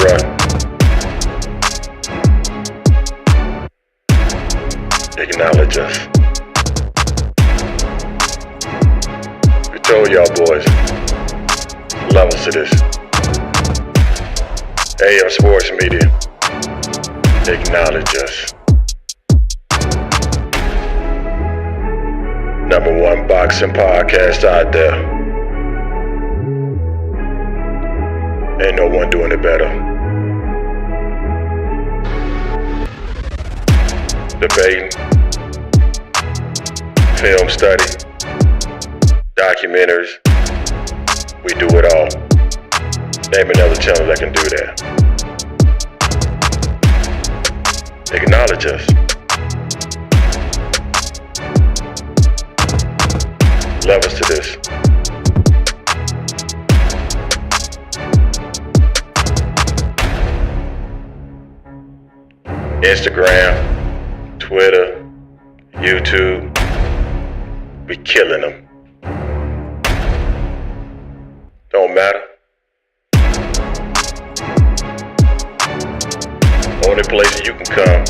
bruh. Acknowledge us. We told y'all boys, levels to this. AM Sports Media, acknowledge us. #1 boxing podcast out there. Ain't no one doing it better. Debating, film study, documentaries, we do it all. Name another channel that can do that. Acknowledge us. Levels to this. Instagram, Twitter, YouTube, we killing them. Don't matter. Only place you can come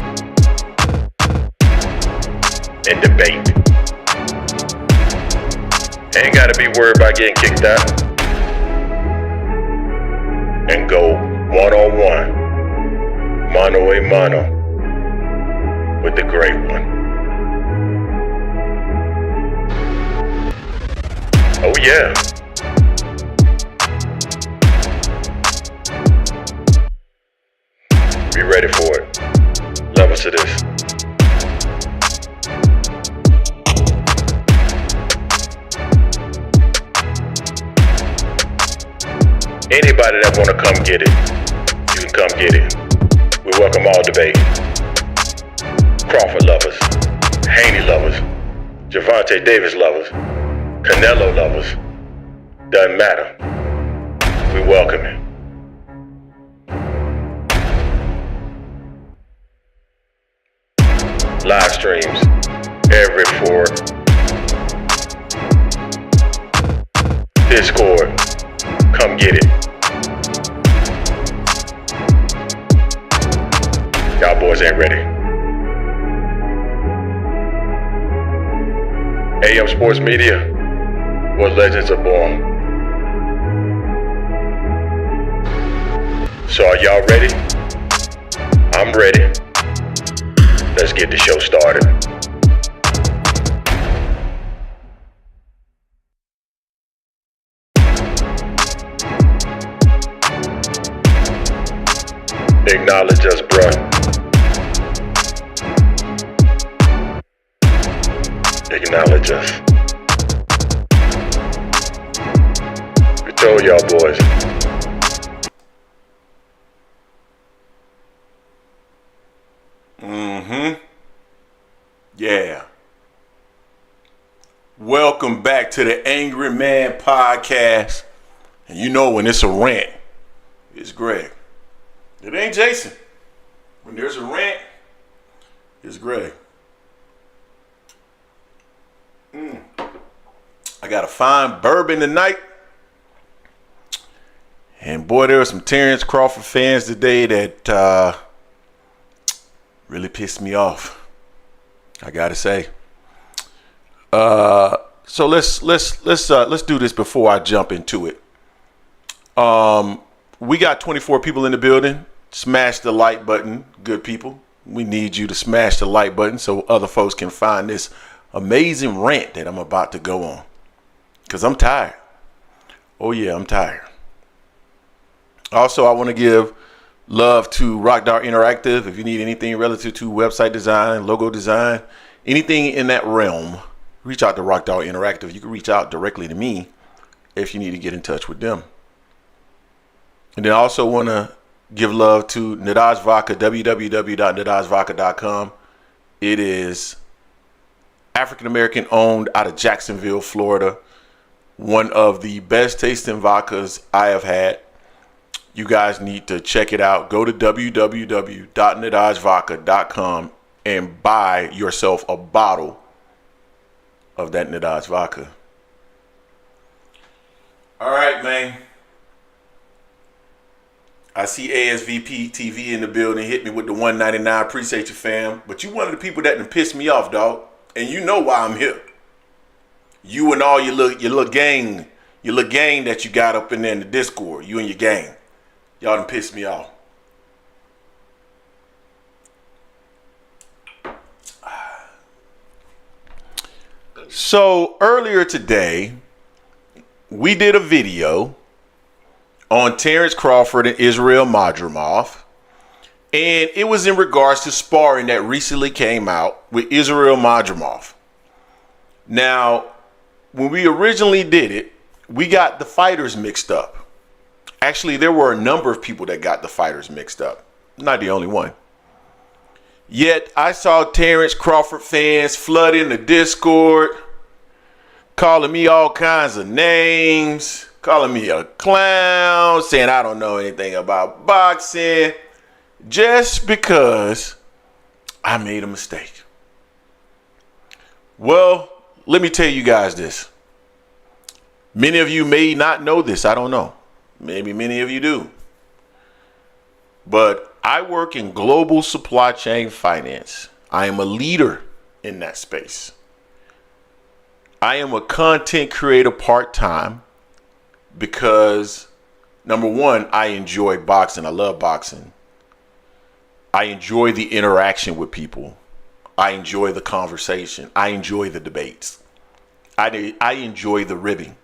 and debate. Ain't gotta be worried about getting kicked out. And go one-on-one, mano-a-mano, with the great one. Oh yeah. Be ready for it. Levels to this. Anybody that wanna come get it, you can come get it. We welcome all debate. Crawford lovers, Haney lovers, Gervonta Davis lovers, Canelo lovers. Doesn't matter. We welcome it. Live streams every fork. Discord, come get it. Y'all boys ain't ready. AM Sports Media, where legends are born. So are y'all ready? I'm ready. Let's get the show started. Acknowledge us, bruh. Acknowledge us. We told y'all boys. Yeah. Welcome back to the Angry Man Podcast. And you know when it's a rant, it's Greg. It ain't Jason. When there's a rant, it's Greg. I got a fine bourbon tonight. And boy, there were some Terence Crawford fans today that really pissed me off, I gotta say. So let's do this before I jump into it. We got 24 people in the building. Smash the like button, good people. We need you to smash the like button so other folks can find this amazing rant that I'm about to go on. Because I'm tired. Oh yeah, I'm tired. Also, I want to give love to Rockdart Interactive. If you need anything relative to website design, logo design, anything in that realm, reach out to Rockdart Interactive. You can reach out directly to me if you need to get in touch with them. And then I also want to give love to Nadaj Vodka, www.nadajvodka.com. It is African-American owned out of Jacksonville, Florida. One of the best tasting vodkas I have had. You guys need to check it out. Go to www.nadajvodka.com and buy yourself a bottle of that Nadaj vodka. All right, man. I see ASVP TV in the building. Hit me with the $1.99. Appreciate you, fam. But you one of the people that done pissed me off, dog. And you know why I'm here. You and all your little gang that you got up in there in the Discord. You and your gang. Y'all done pissed me off. So earlier today, we did a video on Terence Crawford and Israel Madrimov. And it was in regards to sparring that recently came out with Israel Madrimov. Now, when we originally did it, we got the fighters mixed up. Actually, there were a number of people that got the fighters mixed up. Not the only one. Yet, I saw Terence Crawford fans flood in the Discord, calling me all kinds of names, calling me a clown, saying I don't know anything about boxing, just because I made a mistake. Well, let me tell you guys this. Many of you may not know this. I don't know. Maybe many of you do. But I work in global supply chain finance. I am a leader in that space. I am a content creator part-time because, number one, I enjoy boxing. I love boxing. I enjoy the interaction with people. I enjoy the conversation. I enjoy the debates. I enjoy the ribbing.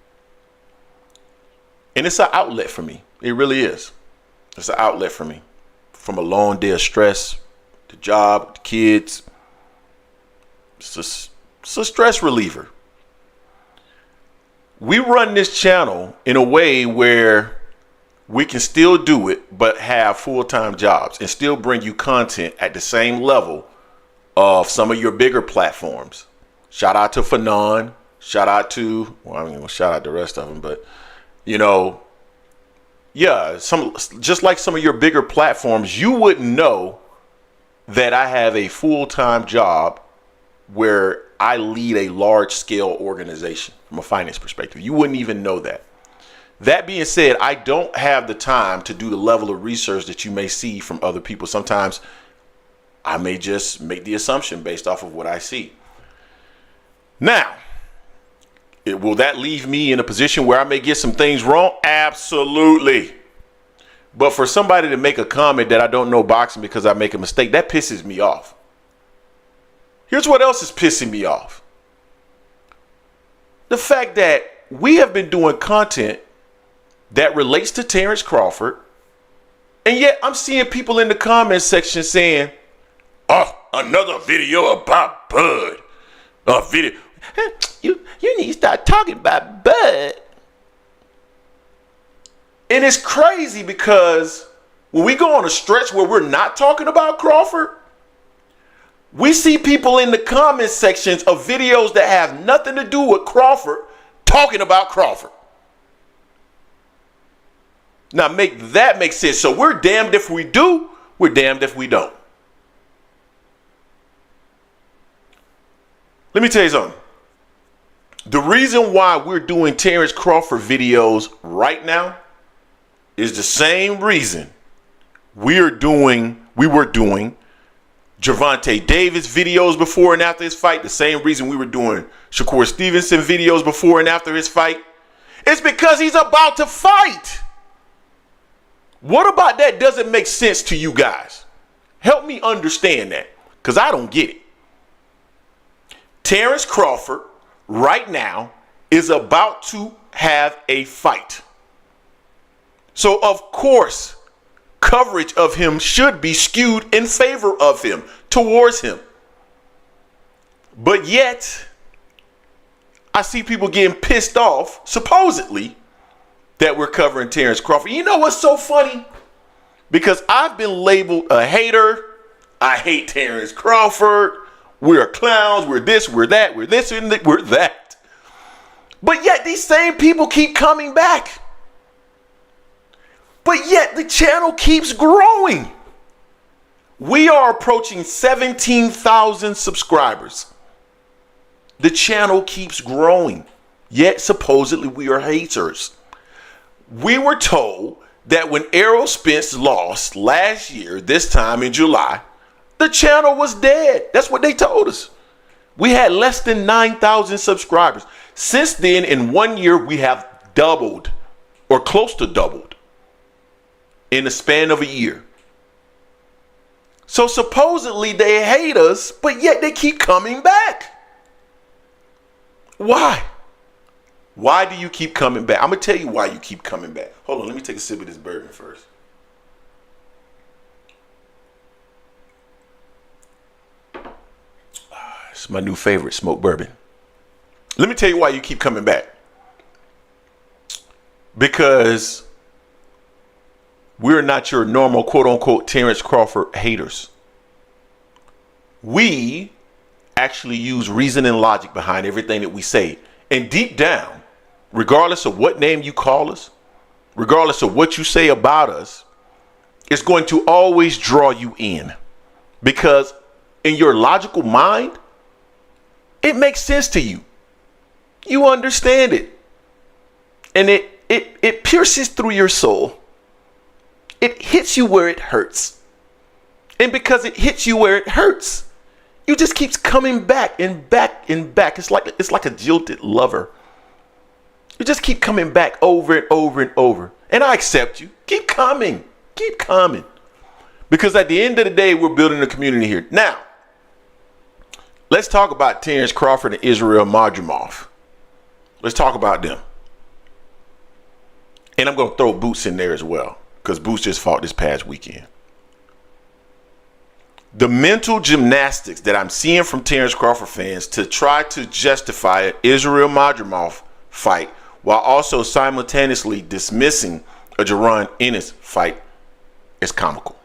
And it's an outlet for me. It really is. It's an outlet for me. From a long day of stress, the job, the kids. It's a stress reliever. We run this channel in a way where we can still do it, but have full-time jobs and still bring you content at the same level of some of your bigger platforms. Shout out to Fanon. Shout out to, well, I'm going to shout out the rest of them, but you know, yeah, just like some of your bigger platforms, you wouldn't know that I have a full-time job where I lead a large-scale organization from a finance perspective. You wouldn't even know that. That being said, I don't have the time to do the level of research that you may see from other people. Sometimes I may just make the assumption based off of what I see. Now, will that leave me in a position where I may get some things wrong? Absolutely. But for somebody to make a comment that I don't know boxing because I make a mistake, that pisses me off. Here's what else is pissing me off. The fact that we have been doing content that relates to Terence Crawford, and yet I'm seeing people in the comment section saying, oh, another video about Bud. A video. You need to start talking about Bud. And it's crazy because when we go on a stretch where we're not talking about Crawford, we see people in the comment sections of videos that have nothing to do with Crawford talking about Crawford. Now make that make sense. So we're damned if we do, we're damned if we don't. Let me tell you something. The reason why we're doing Terence Crawford videos right now is the same reason we were doing Gervonta Davis videos before and after his fight. The same reason we were doing Shakur Stevenson videos before and after his fight. It's because he's about to fight. What about that doesn't make sense to you guys? Help me understand that, because I don't get it. Terence Crawford right now is about to have a fight. So of course, coverage of him should be skewed in favor of him, towards him. But yet, I see people getting pissed off, supposedly, that we're covering Terence Crawford. You know what's so funny? Because I've been labeled a hater. I hate Terence Crawford. We're clowns. We're this, we're that, we're this, and we're that. But yet these same people keep coming back. But yet the channel keeps growing. We are approaching 17,000 subscribers. The channel keeps growing. Yet supposedly we are haters. We were told that when Errol Spence lost last year, this time in July, the channel was dead. That's what they told us. We had less than 9,000 subscribers. Since then, in 1 year, we have doubled or close to doubled in the span of a year. So supposedly they hate us, but yet they keep coming back. Why? Why do you keep coming back? I'm going to tell you why you keep coming back. Hold on, let me take a sip of this bourbon first. It's my new favorite, smoked bourbon. Let me tell you why you keep coming back. Because we're not your normal, quote unquote, Terence Crawford haters. We actually use reason and logic behind everything that we say. And deep down, regardless of what name you call us, regardless of what you say about us, it's going to always draw you in. Because in your logical mind, it makes sense to you. You understand it. And it pierces through your soul. It hits you where it hurts. And because it hits you where it hurts, you just keeps coming back and back and back. It's like a jilted lover. You just keep coming back over and over and over. And I accept you. Keep coming. Keep coming. Because at the end of the day, we're building a community here. Now, let's talk about Terence Crawford and Israel Madrimov. Let's talk about them. And I'm going to throw Boots in there as well, because Boots just fought this past weekend. The mental gymnastics that I'm seeing from Terence Crawford fans to try to justify an Israel Madrimov fight while also simultaneously dismissing a Jaron Ennis fight is comical.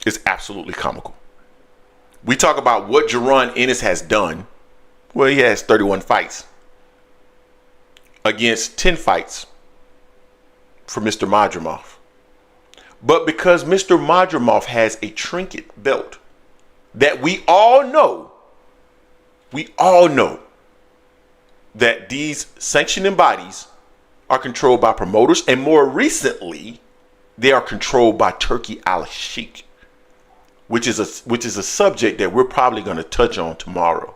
It's absolutely comical. We talk about what Jaron Ennis has done. Well, he has 31 fights against 10 fights for Mr. Madrimov. But because Mr. Madrimov has a trinket belt that we all know that these sanctioning bodies are controlled by promoters, and more recently, they are controlled by Turki Al-Sheikh, which is a subject that we're probably going to touch on tomorrow.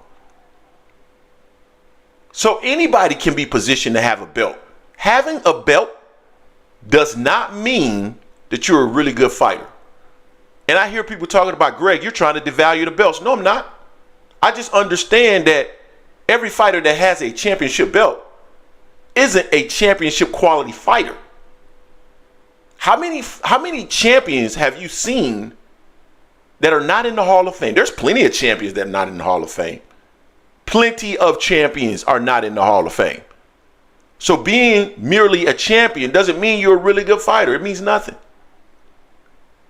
So anybody can be positioned to have a belt. Having a belt does not mean that you're a really good fighter. And I hear people talking about, Greg, you're trying to devalue the belts. No, I'm not. I just understand that every fighter that has a championship belt isn't a championship quality fighter. How many champions have you seen that are not in the Hall of Fame? There's plenty of champions that are not in the Hall of Fame. Plenty of champions are not in the Hall of Fame. So being merely a champion doesn't mean you're a really good fighter. It means nothing.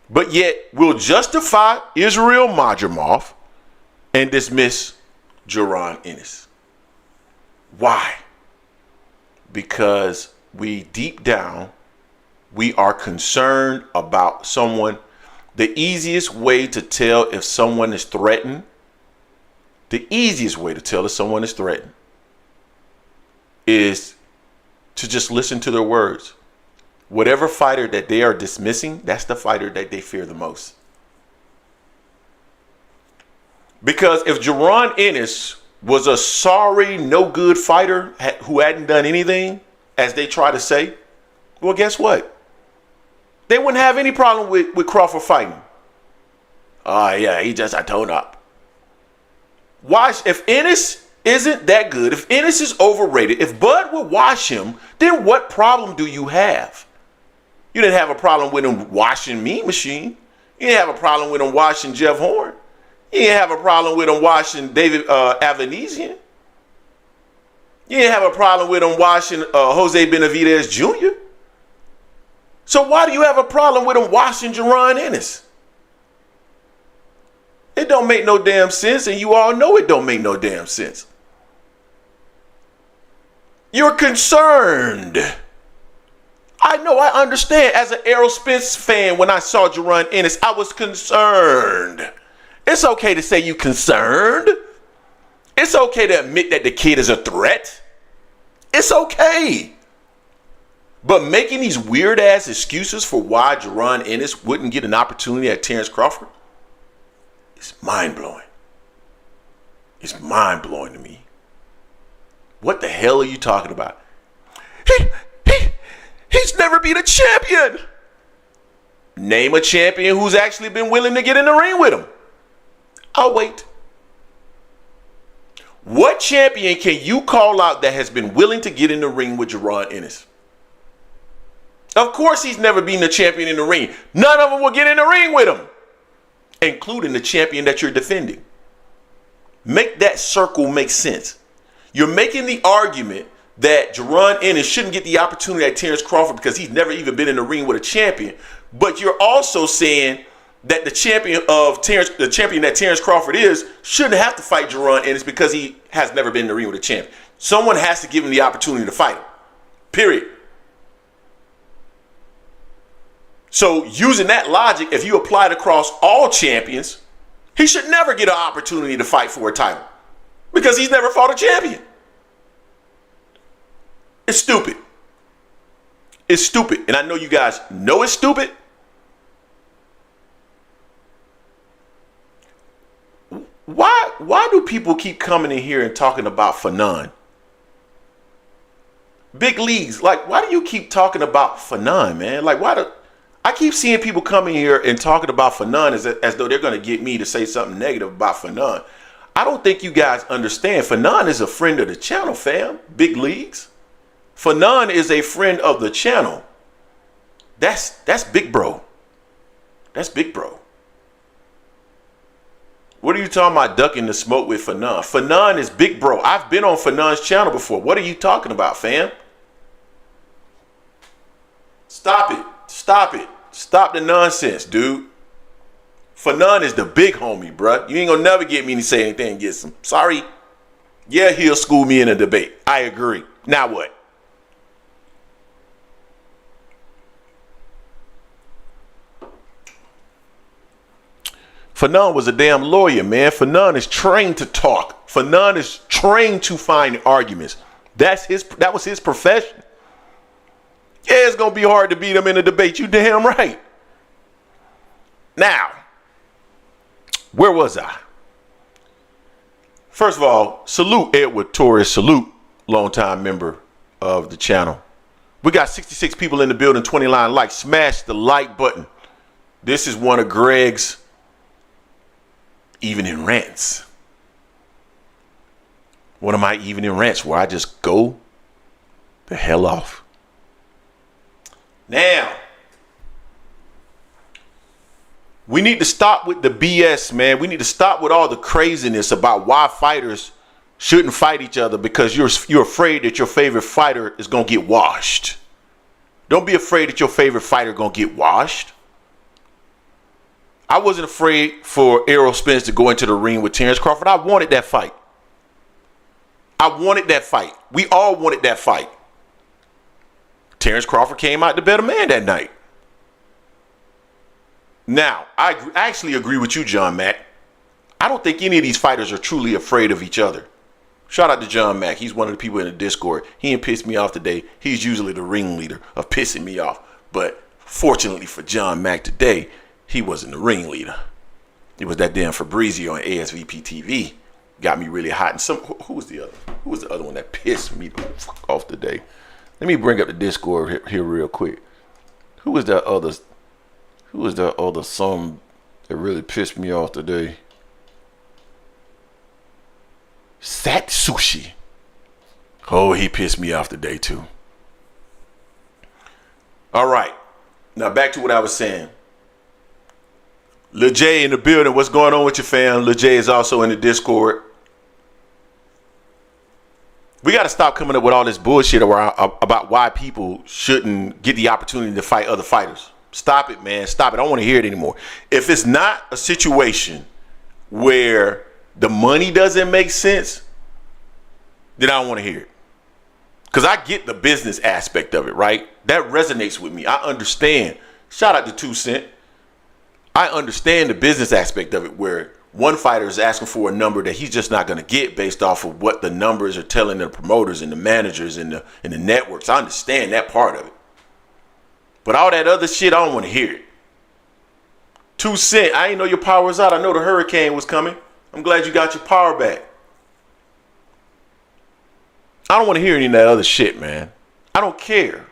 But yet we'll justify Israel Madrimov and dismiss Jaron Ennis. Why? Because we deep down, we are concerned about someone. The easiest way to tell if someone is threatened, is to just listen to their words. Whatever fighter that they are dismissing, that's the fighter that they fear the most. Because if Jaron Ennis was a sorry, no good fighter who hadn't done anything, as they try to say, well, guess what? They wouldn't have any problem with Crawford fighting. Yeah, he just got toned up. Why? If Ennis isn't that good, if Ennis is overrated, if Bud would wash him, then what problem do you have? You didn't have a problem with him washing Mean Machine. You didn't have a problem with him washing Jeff Horn. You didn't have a problem with him washing David Avanesian. You didn't have a problem with him washing Jose Benavidez Jr. So why do you have a problem with him washing Jaron Ennis? It don't make no damn sense, and you all know it don't make no damn sense. You're concerned. I know, I understand. As an Errol Spence fan, when I saw Jaron Ennis, I was concerned. It's okay to say you're concerned. It's okay to admit that the kid is a threat. It's okay. But making these weird ass excuses for why Jaron Ennis wouldn't get an opportunity at Terence Crawford is mind blowing. It's mind blowing to me. What the hell are you talking about? He's never been a champion. Name a champion who's actually been willing to get in the ring with him. I'll wait. What champion can you call out that has been willing to get in the ring with Jaron Ennis? Of course he's never been a champion in the ring. None of them will get in the ring with him, including the champion that you're defending. Make that circle make sense. You're making the argument that Jaron Ennis shouldn't get the opportunity at Terence Crawford because he's never even been in the ring with a champion. But you're also saying that the champion that Terence Crawford is shouldn't have to fight Jaron Ennis because he has never been in the ring with a champion. Someone has to give him the opportunity to fight him. Period. So using that logic, if you apply it across all champions, he should never get an opportunity to fight for a title because he's never fought a champion. It's stupid. It's stupid. And I know you guys know it's stupid. Why do people keep coming in here and talking about Fanon? Big leagues. Like, why do you keep talking about Fanon, man? Like, I keep seeing people coming here and talking about Fanon as though they're going to get me to say something negative about Fanon. I don't think you guys understand. Fanon is a friend of the channel, fam. Big leagues. Fanon is a friend of the channel. That's big bro. That's big bro. What are you talking about ducking the smoke with Fanon? Fanon is big bro. I've been on Fanon's channel before. What are you talking about, fam? Stop it. Stop it. Stop the nonsense, dude. Fanon is the big homie, bruh. You ain't gonna never get me to say anything against him. Sorry. Yeah, he'll school me in a debate. I agree. Now what? Fanon was a damn lawyer, man. Fanon is trained to talk. Fanon is trained to find arguments. That was his profession. Yeah, it's going to be hard to beat him in a debate. You damn right. Now, where was I? First of all, salute Edward Torres. Salute, longtime member of the channel. We got 66 people in the building, 29 likes. Smash the like button. This is one of Greg's evening rants. One of my evening rants where I just go the hell off. Now, we need to stop with the BS, man. We need to stop with all the craziness about why fighters shouldn't fight each other because you're afraid that your favorite fighter is going to get washed. Don't be afraid that your favorite fighter going to get washed. I wasn't afraid for Errol Spence to go into the ring with Terence Crawford. I wanted that fight. I wanted that fight. We all wanted that fight. Terence Crawford came out the better man that night. Now, I actually agree with you, John Mack. I don't think any of these fighters are truly afraid of each other. Shout out to John Mack. He's one of the people in the Discord. He ain't pissed me off today. He's usually the ringleader of pissing me off. But fortunately for John Mack today, he wasn't the ringleader. It was that damn Fabrizio on ASVP TV. Got me really hot. And who was the other one that pissed me off today? Let me bring up the Discord here real quick. Who was that other son that really pissed me off today? Sat Sushi. Oh, he pissed me off today too. All right. Now back to what I was saying. Lil J in the building. What's going on with your fam? Lil J is also in the Discord. We got to stop coming up with all this bullshit about why people shouldn't get the opportunity to fight other fighters. Stop it, man. Stop it. I don't want to hear it anymore. If it's not a situation where the money doesn't make sense, then I don't want to hear it. Because I get the business aspect of it, right? That resonates with me. I understand. Shout out to 2 Cent. I understand the business aspect of it where one fighter is asking for a number that he's just not going to get based off of what the numbers are telling the promoters and the managers and the networks. I understand that part of it. But all that other shit, I don't want to hear it. 2 Cent, I ain't know your power was out. I know the hurricane was coming. I'm glad you got your power back. I don't want to hear any of that other shit, man. I don't care.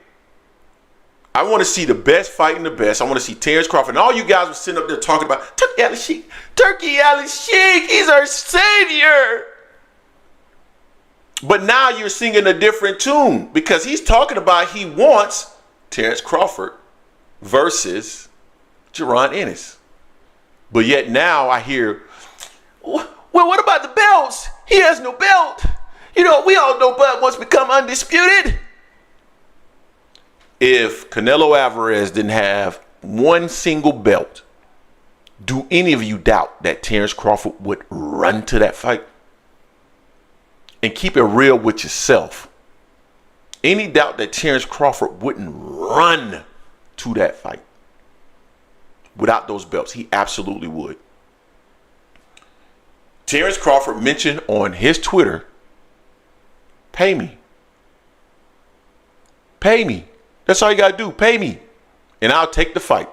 I want to see the best fighting the best. I want to see Terence Crawford. And all you guys were sitting up there talking about Turkey Ali Sheik. Turkey Ali Sheik, he's our savior. But now you're singing a different tune because he's talking about he wants Terence Crawford versus Jaron Ennis. But yet now I hear, well, what about the belts? He has no belt. You know, we all know Bud wants to become undisputed. If Canelo Alvarez didn't have one single belt, do any of you doubt that Terence Crawford would run to that fight? And keep it real with yourself. Any doubt that Terence Crawford wouldn't run to that fight without those belts? He absolutely would. Terence Crawford mentioned on his Twitter, pay me. Pay me. That's all you got to do. Pay me. And I'll take the fight.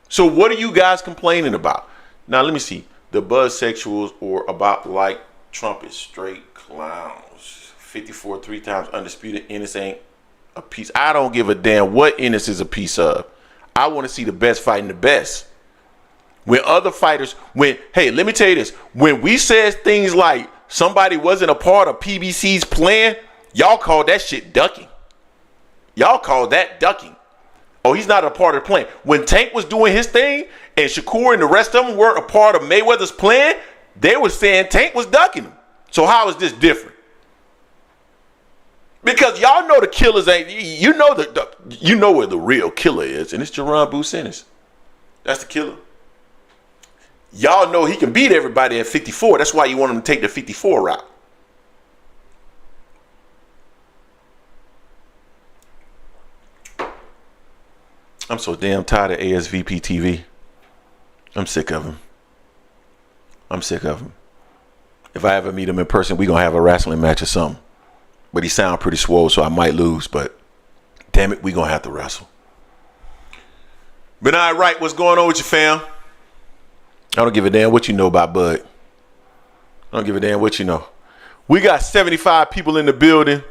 So what are you guys complaining about? Now, let me see. The buzzsexuals or about like Trump is straight clowns. 54 3 times undisputed. Ennis ain't a piece. I don't give a damn what Ennis is a piece of. I want to see the best fighting the best. When other fighters, hey, let me tell you this. When we said things like somebody wasn't a part of PBC's plan, y'all called that shit ducking. Y'all called that ducking. Oh, he's not a part of the plan. When Tank was doing his thing and Shakur and the rest of them weren't a part of Mayweather's plan, they were saying Tank was ducking him. So how is this different? Because y'all know the killers ain't, you know where the real killer is, and it's Jaron Ennis. That's the killer. Y'all know he can beat everybody at 54. That's why you want him to take the 54 route. I'm so damn tired of ASVP TV. I'm sick of him. I'm sick of him. If I ever meet him in person, we gonna have a wrestling match or something. But he sound pretty swole, so I might lose. But damn it, we gonna have to wrestle. But all right, what's going on with you, fam? I don't give a damn what you know about Bud. I don't give a damn what you know. We got 75 people in the building.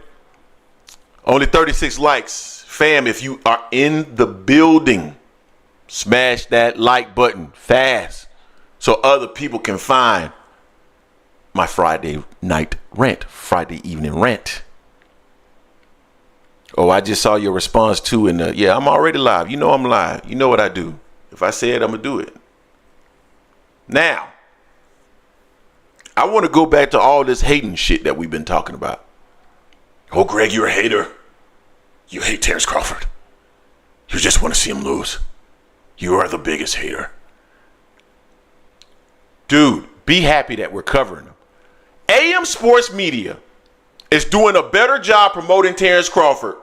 Only 36 likes. Fam, if you are in the building, smash that like button fast so other people can find my Friday night rant, Friday evening rant. Oh, I just saw your response too. And yeah, I'm already live. You know I'm live. You know what I do. If I say it, I'm going to do it. Now, I want to go back to all this hating shit that we've been talking about. Oh, Greg, you're a hater. You hate Terence Crawford. You just want to see him lose. You are the biggest hater. Dude, be happy that we're covering him. AM Sports Media is doing a better job promoting Terence Crawford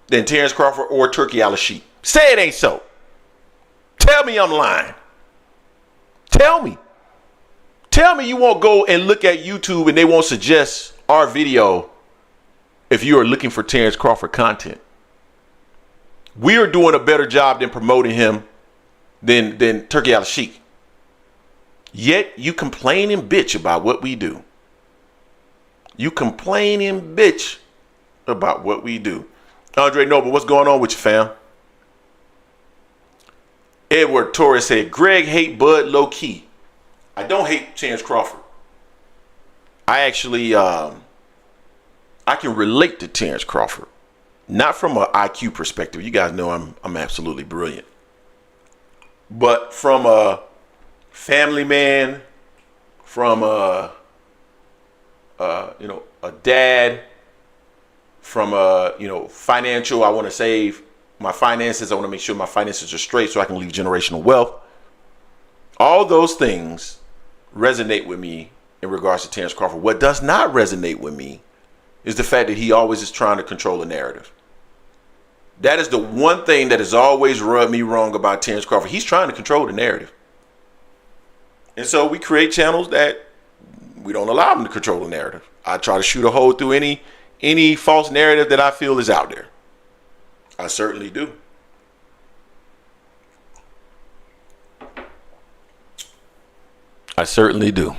than Terence Crawford or Turkey Ali Sheik. Say it ain't so. Tell me I'm lying. Tell me. Tell me you won't go and look at YouTube and they won't suggest our video if you are looking for Terence Crawford content. We are doing a better job than promoting him than Turkey Ali Sheik. Yet you complain and bitch about what we do. You complain and bitch about what we do. Andre Noble, what's going on with you, fam? Edward Torres said, Greg hate Bud low key. I don't hate Terence Crawford. I actually, I can relate to Terence Crawford. Not from an IQ perspective. You guys know I'm absolutely brilliant. But from a family man, from a dad, from financial, I want to save my finances. I want to make sure my finances are straight so I can leave generational wealth. All those things resonate with me in regards to Terence Crawford. What does not resonate with me is the fact that he always is trying to control the narrative. That is the one thing that has always rubbed me wrong about Terence Crawford. He's trying to control the narrative. And so we create channels that we don't allow him to control the narrative. I try to shoot a hole through any false narrative that I feel is out there. I certainly do. I certainly do.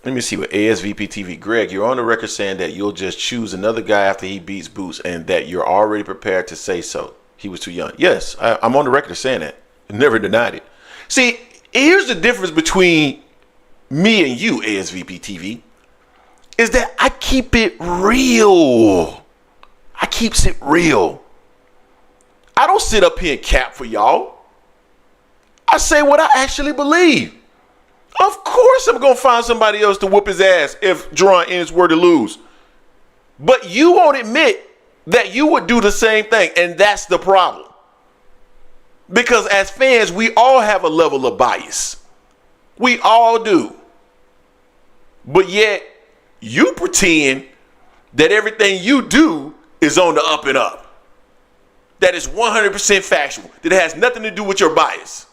Let me see what ASVP TV. Greg, you're on the record saying that you'll just choose another guy after he beats Boots and that you're already prepared to say so. He was too young. Yes, I'm on the record saying that. Never denied it. See, here's the difference between me and you, ASVP TV, is that I keep it real. I keeps it real. I don't sit up here and cap for y'all. I say what I actually believe. Of course I'm going to find somebody else to whoop his ass if Jerron Ennis were to lose. But you won't admit that you would do the same thing, and that's the problem. Because as fans, we all have a level of bias. We all do. But yet, you pretend that everything you do is on the up and up. That is 100% factual. That it has nothing to do with your bias.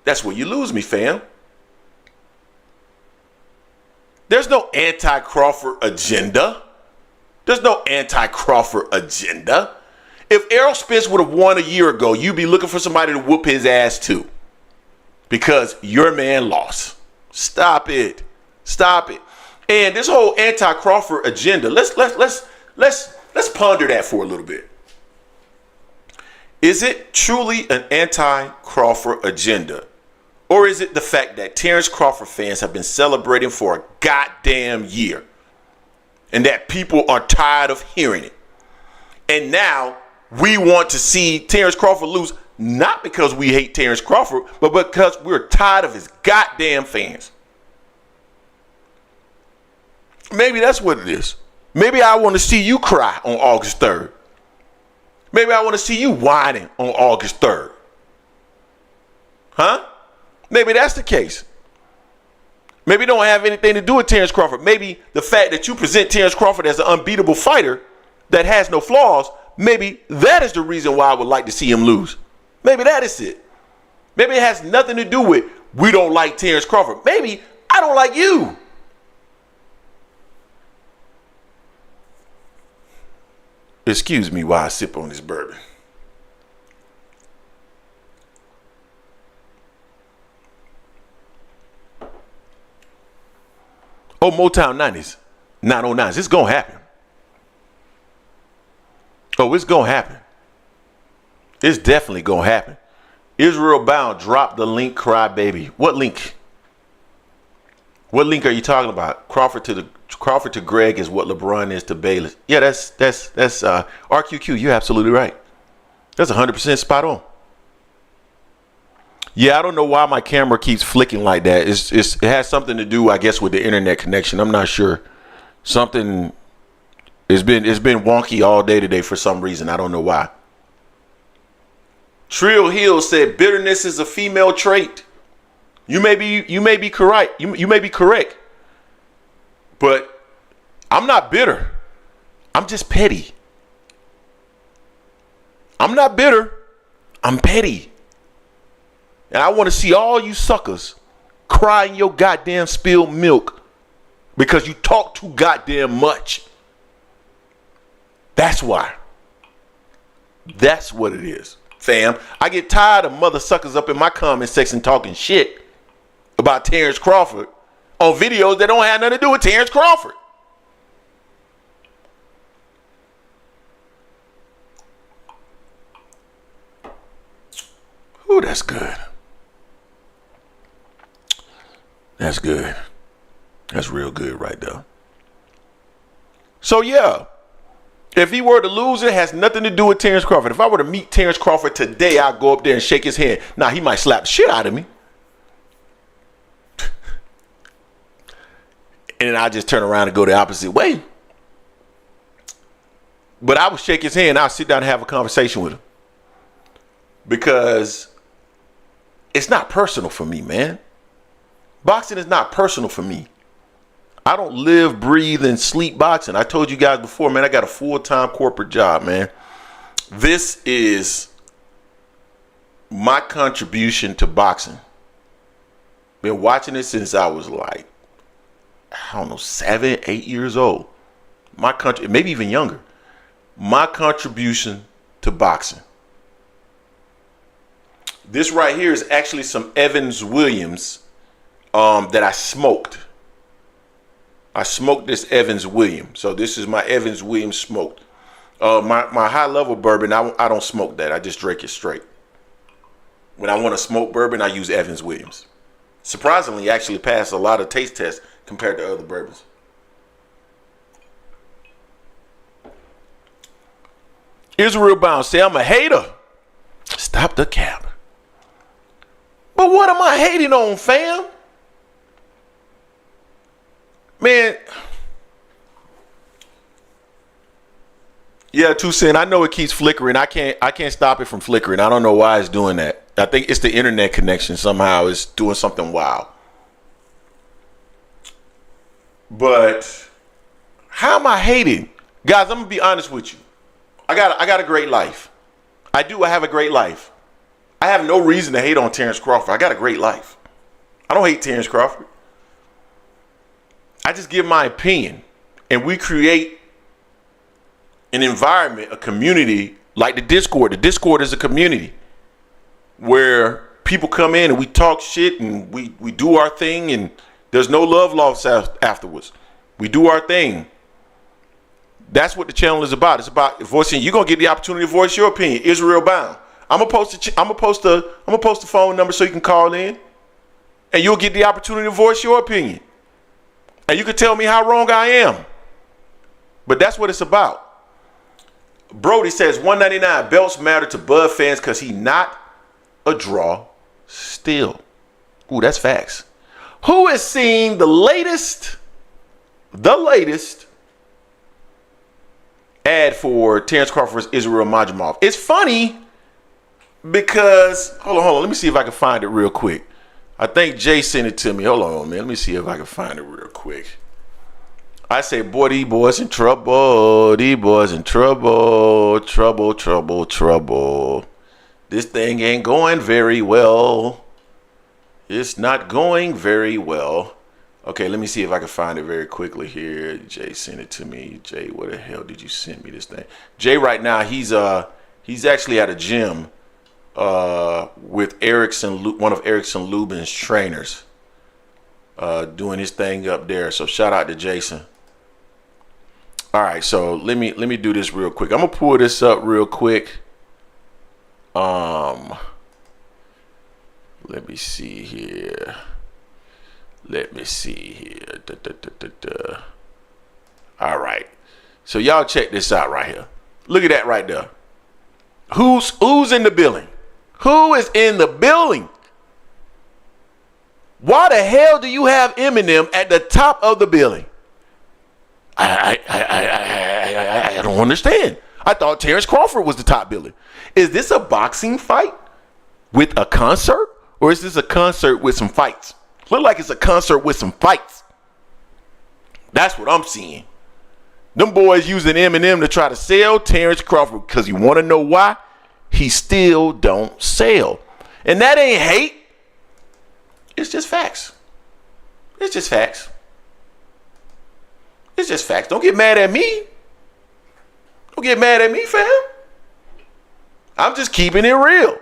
That's where you lose me, fam. There's no anti-Crawford agenda. There's no anti-Crawford agenda. If Errol Spence would have won a year ago, you'd be looking for somebody to whoop his ass too. Because your man lost. Stop it. Stop it. And this whole anti-Crawford agenda, let's ponder that for a little bit. Is it truly an anti-Crawford agenda? Or is it the fact that Terence Crawford fans have been celebrating for a goddamn year and that people are tired of hearing it? And now we want to see Terence Crawford lose, not because we hate Terence Crawford, but because we're tired of his goddamn fans. Maybe that's what it is. Maybe I want to see you cry on August 3rd. Maybe I want to see you whining on August 3rd. Huh? Maybe that's the case. Maybe it don't have anything to do with Terence Crawford. Maybe the fact that you present Terence Crawford as an unbeatable fighter that has no flaws, maybe that is the reason why I would like to see him lose. Maybe that is it. Maybe it has nothing to do with we don't like Terence Crawford. Maybe I don't like you. Excuse me while I sip on this bourbon. Oh, Motown 90s, 909s. It's going to happen. Oh, it's going to happen. It's definitely going to happen. Israel Bound dropped the link, crybaby. What link? What link are you talking about? Crawford to Greg is what LeBron is to Bayless. Yeah, that's RQQ. You're absolutely right. That's 100% spot on. Yeah, I don't know why my camera keeps flicking like that. It has something to do, I guess, with the internet connection. I'm not sure. Something it's been wonky all day today for some reason. I don't know why. Trill Hill said bitterness is a female trait. You may be correct. You may be correct. But I'm not bitter. I'm just petty. I'm not bitter. I'm petty. And I want to see all you suckers crying your goddamn spilled milk because you talk too goddamn much. That's why. That's what it is, fam. I get tired of mother suckers up in my comment section talking shit about Terence Crawford on videos that don't have nothing to do with Terence Crawford. Ooh, that's good. That's good. That's real good right there. So yeah, if he were to lose, it has nothing to do with Terence Crawford. If I were to meet Terence Crawford today, I'd go up there and shake his hand. Now, he might slap the shit out of me. And then I just turn around and go the opposite way. But I would shake his hand. I'll sit down and have a conversation with him. Because it's not personal for me, man. Boxing is not personal for me. I don't live, breathe, and sleep boxing. I told you guys before, man, I got a full-time corporate job, man. This is my contribution to boxing. Been watching it since I was like, I don't know, 7, 8 years old. My country, maybe even younger. My contribution to boxing. This right here is actually some Evans Williams that I smoked. I smoked this Evans Williams. So this is my Evans Williams smoked. My high level bourbon, I don't smoke that. I just drink it straight. When I want to smoke bourbon, I use Evans Williams. Surprisingly, actually passed a lot of taste tests compared to other bourbons. Israel Bound say I'm a hater. Stop the cap. But what am I hating on, fam? Man. Yeah, 2 Cent. I know it keeps flickering. I can't stop it from flickering. I don't know why it's doing that. I think it's the internet connection somehow. It's doing something wild. But how am I hating? Guys, I'm gonna be honest with you. I got a great life. I have a great life. I have no reason to hate on Terence Crawford. I got a great life. I don't hate Terence Crawford. I just give my opinion. And we create an environment, a community like the Discord. The Discord is a community where people come in and we talk shit and we do our thing, and there's no love lost afterwards. We do our thing. That's what the channel is about. It's about voicing. You're gonna get the opportunity to voice your opinion. Israel Bound. I'm gonna post the phone number so you can call in, and you'll get the opportunity to voice your opinion. And you can tell me how wrong I am. But that's what it's about. Brody says 199 belts matter to Bud fans because he not a draw still. Ooh, that's facts. Who has seen the latest ad for Terence Crawford's Israel Madrimov? It's funny because hold on. Let me see if I can find it real quick. I think Jay sent it to me. Hold on, man. Let me see if I can find it real quick. I say, boy, these boys in trouble. These boys in trouble. Trouble. This thing ain't going very well. It's not going very well. Okay, let me see if I can find it very quickly here. Jay sent it to me. Jay, where the hell did you send me this thing? Jay, right now, he's actually at a gym with one of Erickson Lubin's trainers, doing his thing up there. So shout out to Jason. All right, so let me do this real quick. I'm gonna pull this up real quick. Let me see here. All right. So y'all check this out right here. Look at that right there. Who's in the building? Who is in the building? Why the hell do you have Eminem at the top of the building? I don't understand. I thought Terence Crawford was the top billing. Is this a boxing fight with a concert? Or is this a concert with some fights? Look like it's a concert with some fights. That's what I'm seeing. Them boys using Eminem to try to sell Terence Crawford because you want to know why? He still don't sell. And that ain't hate. It's just facts. It's just facts. It's just facts. Don't get mad at me. Don't get mad at me, fam. I'm just keeping it real.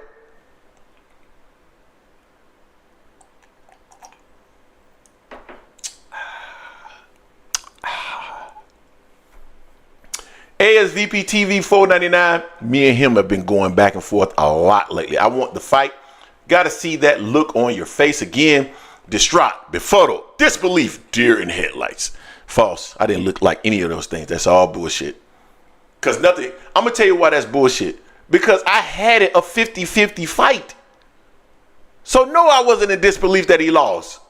ASVP TV 499. Me and him have been going back and forth a lot lately. I want the fight. Got to see that look on your face again. Distraught, befuddled, disbelief, deer in headlights. False. I didn't look like any of those things. That's all bullshit. Because nothing. I'm going to tell you why that's bullshit. Because I had it a 50-50 fight. So no, I wasn't in disbelief that he lost.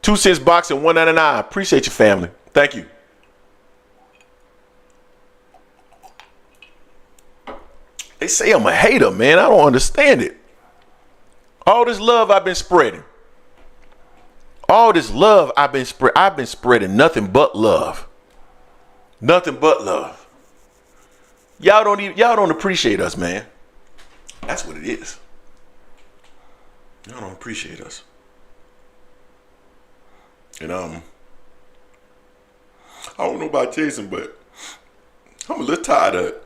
$2 boxing, $1.99. Appreciate your family. Thank you. They say I'm a hater, man. I don't understand it. All this love I've been spreading. All this love I've been spreading nothing but love. Nothing but love. Y'all don't appreciate us, man. That's what it is. Y'all don't appreciate us. And I don't know about Jason, but I'm a little tired of it.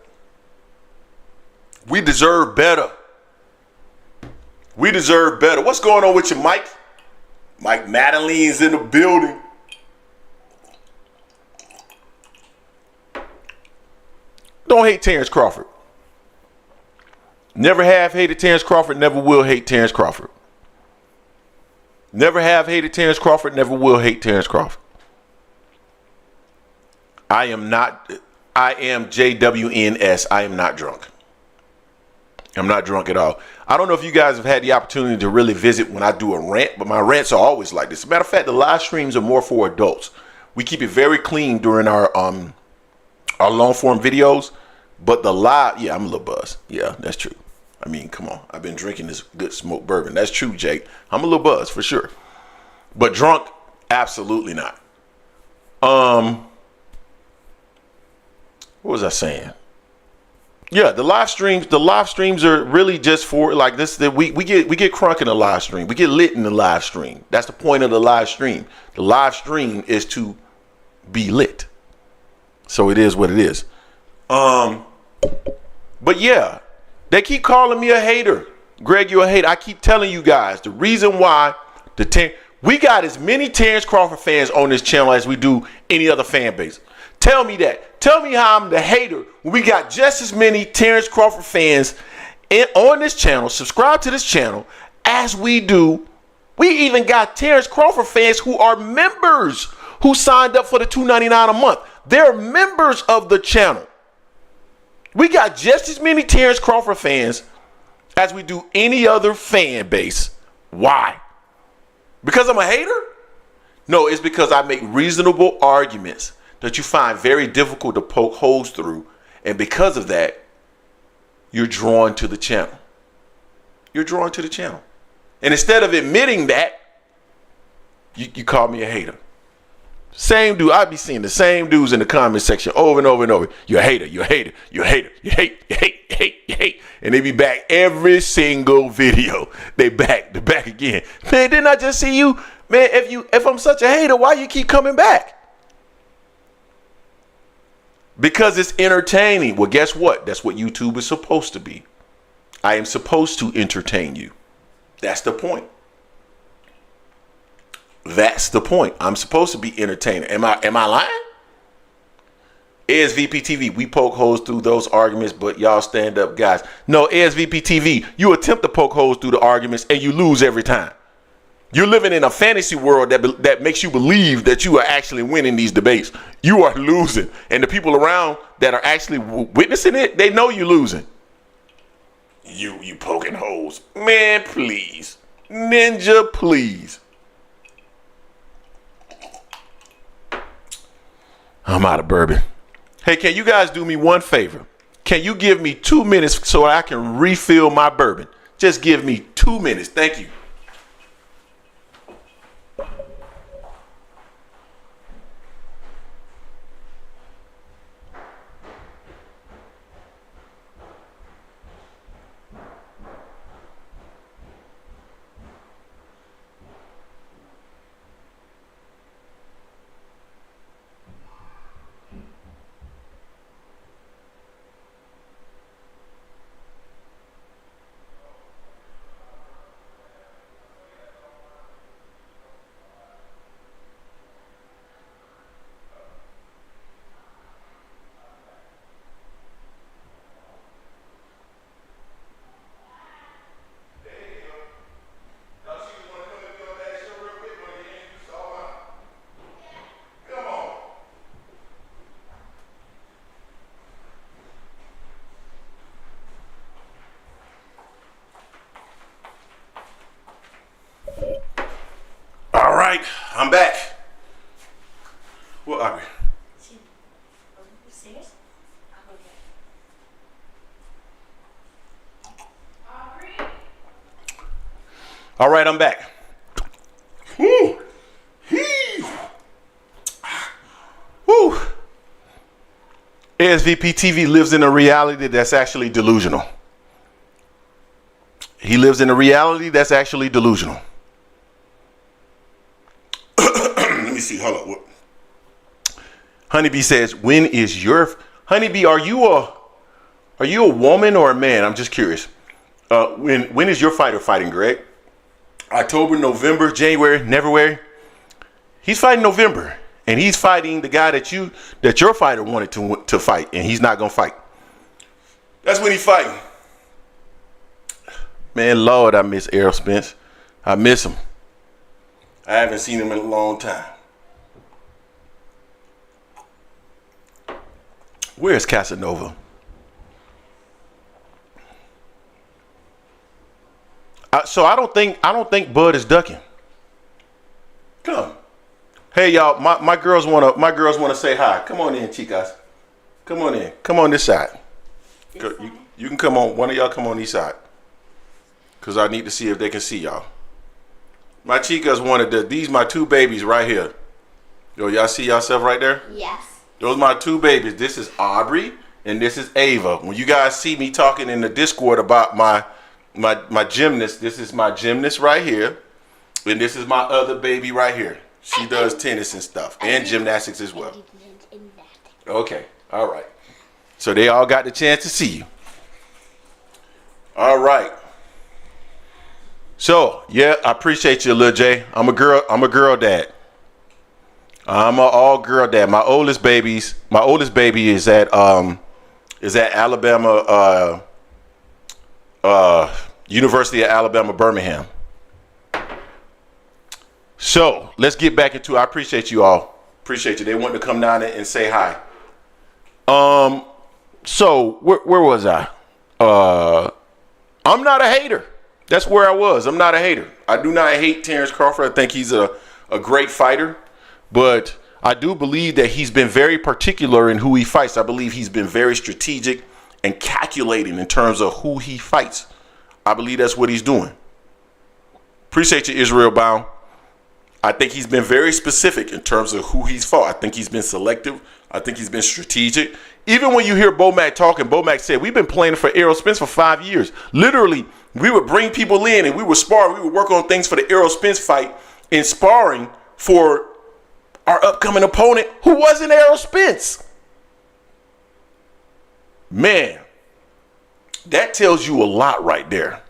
We deserve better. We deserve better. What's going on with you, Mike? Mike Madeleine's in the building. Don't hate Terence Crawford. Never have hated Terence Crawford, never will hate Terence Crawford. Never have hated Terence Crawford, never will hate Terence Crawford. I am JWNS. I am not drunk. I'm not drunk at all. I don't know if you guys have had the opportunity to really visit when I do a rant, but my rants are always like this. As a matter of fact, the live streams are more for adults. We keep it very clean during our long form videos, but the live, yeah, I'm a little buzzed. Yeah, that's true. I mean, come on. I've been drinking this good smoked bourbon. That's true, Jake. I'm a little buzzed for sure. But drunk, absolutely not. What was I saying? Yeah, the live streams are really just for like this. That we get crunk in the live stream. We get lit in the live stream. That's the point of the live stream. The live stream is to be lit. So it is what it is. But yeah, they keep calling me a hater. Greg, you're a hater. I keep telling you guys the reason why we got as many Terence Crawford fans on this channel as we do any other fan base. Tell me that. Tell me how I'm the hater when we got just as many Terence Crawford fans on this channel, subscribe to this channel, as we do. We even got Terence Crawford fans who are members who signed up for the $2.99 a month. They're members of the channel. We got just as many Terence Crawford fans as we do any other fan base. Why? Because I'm a hater? No, it's because I make reasonable arguments that you find very difficult to poke holes through. And because of that, you're drawn to the channel. You're drawn to the channel. And instead of admitting that, you call me a hater. Same dude. I be seeing the same dudes in the comment section over and over and over. You're a hater. You're a hater. You're a hater. You hate. You hate. You hate. You hate. And they be back every single video. They back again. Man, didn't I just see you? Man, if I'm such a hater, why you keep coming back? Because it's entertaining. Well, guess what? That's what YouTube is supposed to be. I am supposed to entertain you. That's the point. That's the point. I'm supposed to be entertaining. Am I lying? ASVP TV, we poke holes through those arguments, but y'all stand up guys. No, ASVP TV, you attempt to poke holes through the arguments and you lose every time. You're living in a fantasy world that makes you believe that you are actually winning these debates. You are losing. And the people around that are actually witnessing it, they know you're losing. You poking holes. Man, please. Ninja, please. I'm out of bourbon. Hey, can you guys do me one favor? Can you give me 2 minutes so I can refill my bourbon? Just give me 2 minutes. Thank you. I'm back. What are we? All right, I'm back. Woo. Woo. ASVP TV lives in a reality that's actually delusional. He lives in a reality that's actually delusional. Let me see. Hold on. Honeybee says, "When is your Honeybee? Are Are you a woman or a man? I'm just curious. When is your fighter fighting, Greg? October, November, January, February? He's fighting November, and he's fighting the guy that your fighter wanted to fight, and he's not gonna fight. That's when he's fighting. Man, Lord, I miss Errol Spence. I miss him. I haven't seen him in a long time. Where's Casanova? So I don't think Bud is ducking. Come. Hey y'all, my girls wanna say hi. Come on in, chicas. Come on in. Come on this side. You can come on. One of y'all come on this side. Cause I need to see if they can see y'all. My chicas wanted these my two babies right here. Yo, y'all see yourself right there? Yes. Those my two babies. This is Aubrey and this is Ava. When you guys see me talking in the Discord about my gymnast, this is my gymnast right here. And this is my other baby right here. She does tennis and stuff and gymnastics as well. Okay. All right. So they all got the chance to see you. All right. So, yeah, I appreciate you, Lil J. I'm a girl dad. I'm an all girl dad. My oldest baby is at Alabama, University of Alabama, Birmingham. So let's get back into. I appreciate you all. Appreciate you. They wanted to come down and say hi. So where was I? I'm not a hater. That's where I was. I'm not a hater. I do not hate Terence Crawford. I think he's a great fighter, but I do believe that he's been very particular in who he fights. I believe he's been very strategic and calculating in terms of who he fights. I believe that's what he's doing. Appreciate you, Israel Bound. I think he's been very specific in terms of who he's fought. I think he's been selective. I think he's been strategic. Even when you hear Bomac talking, Bomac said, we've been playing for Errol Spence for 5 years. Literally, we would bring people in and we would spar. We would work on things for the Errol Spence fight and sparring for our upcoming opponent who wasn't Errol Spence. Man, that tells you a lot right there.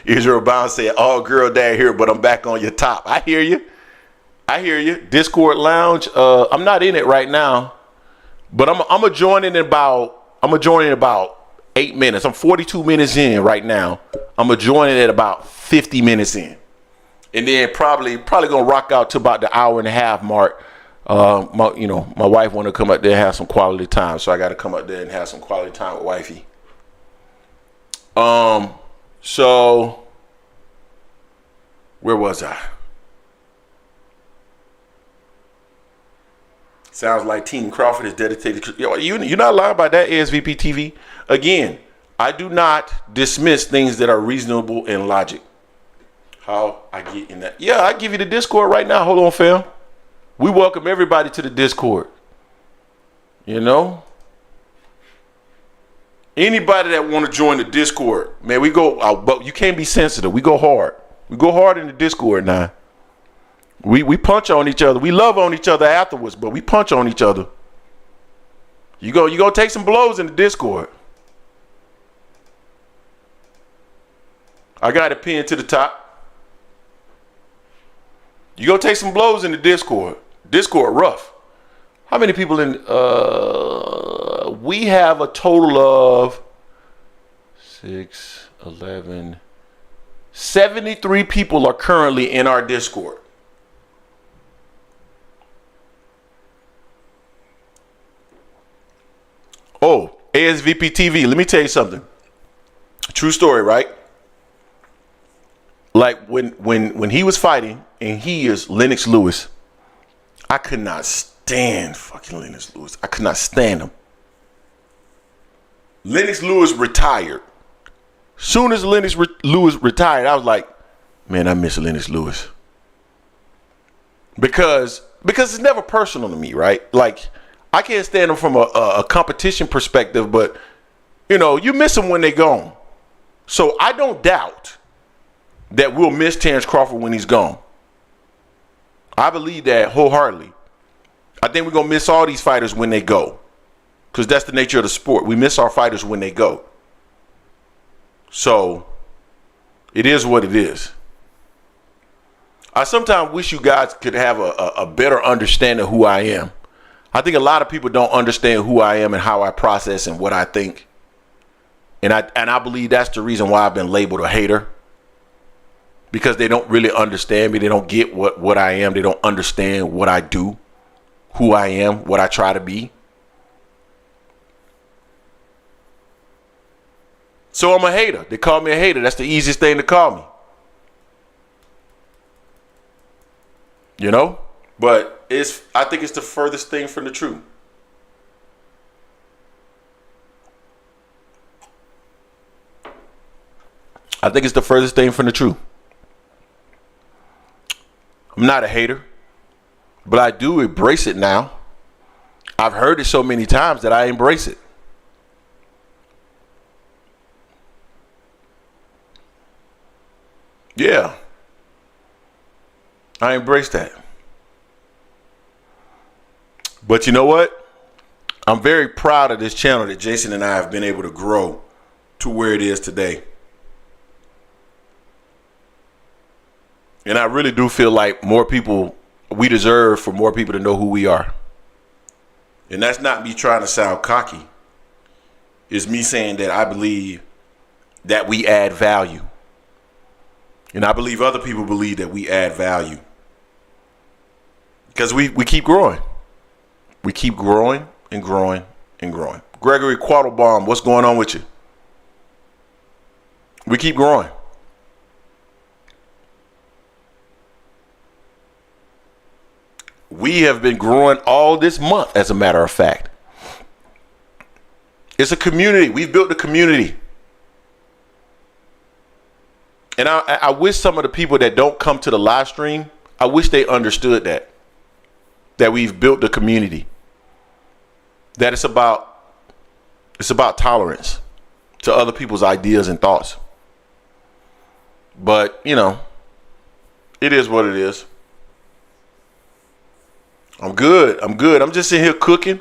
Israel Bound said, all girl dad here, but I'm back on your top. I hear you. I hear you. Discord Lounge. I'm not in it right now, but I'm gonna join in about 8 minutes. I'm 42 minutes in right now. I'm gonna join it at about 50 minutes in, and then probably gonna rock out to about the hour and a half mark. My wife want to come up there and have some quality time, so I got to come up there and have some quality time with wifey. So where was I? Sounds like Team Crawford is dedicated. You're not lying about that, ASVP TV. Again, I do not dismiss things that are reasonable and logic. How I get in that? Yeah, I give you the Discord right now. Hold on, fam. We welcome everybody to the Discord. You know? Anybody that want to join the Discord, man, we go, but you can't be sensitive. We go hard. We go hard in the Discord now. We punch on each other. We love on each other afterwards, but we punch on each other. You go take some blows in the Discord. I got it pinned to the top. You go take some blows in the Discord. Discord rough. How many people in? We have a total of 6, 11, 73 people are currently in our Discord. Oh, ASVP TV, let me tell you something. True story, right? Like when he was fighting, and he is Lennox Lewis, I could not stand fucking Lennox Lewis. I could not stand him. Lennox Lewis retired. Soon as Lennox Lewis retired, I was like, man, I miss Lennox Lewis. Because it's never personal to me, right? Like, I can't stand them from a competition perspective, but, you miss them when they're gone. So I don't doubt that we'll miss Terence Crawford when he's gone. I believe that wholeheartedly. I think we're going to miss all these fighters when they go. Because that's the nature of the sport. We miss our fighters when they go. So, it is what it is. I sometimes wish you guys could have a better understanding of who I am. I think a lot of people don't understand who I am and how I process and what I think. And I believe that's the reason why I've been labeled a hater. Because they don't really understand me. They don't get what I am. They don't understand what I do, who I am, what I try to be. So I'm a hater. They call me a hater. That's the easiest thing to call me. You know? But I think it's the furthest thing from the truth. I think it's the furthest thing from the truth. I'm not a hater, but I do embrace it now. I've heard it so many times that I embrace it. Yeah. I embrace that. But you know what? I'm very proud of this channel that Jason and I have been able to grow to where it is today. And I really do feel like we deserve for more people to know who we are. And that's not me trying to sound cocky. It's me saying that I believe that we add value. And I believe other people believe that we add value. Because we keep growing. We keep growing and growing and growing. Gregory Quattlebaum, what's going on with you? We keep growing. We have been growing all this month, as a matter of fact. It's a community. We've built a community. And I wish some of the people that don't come to the live stream, I wish they understood that we've built a community. That it's about tolerance to other people's ideas and thoughts. But, you know, it is what it is. I'm good. I'm just sitting here cooking.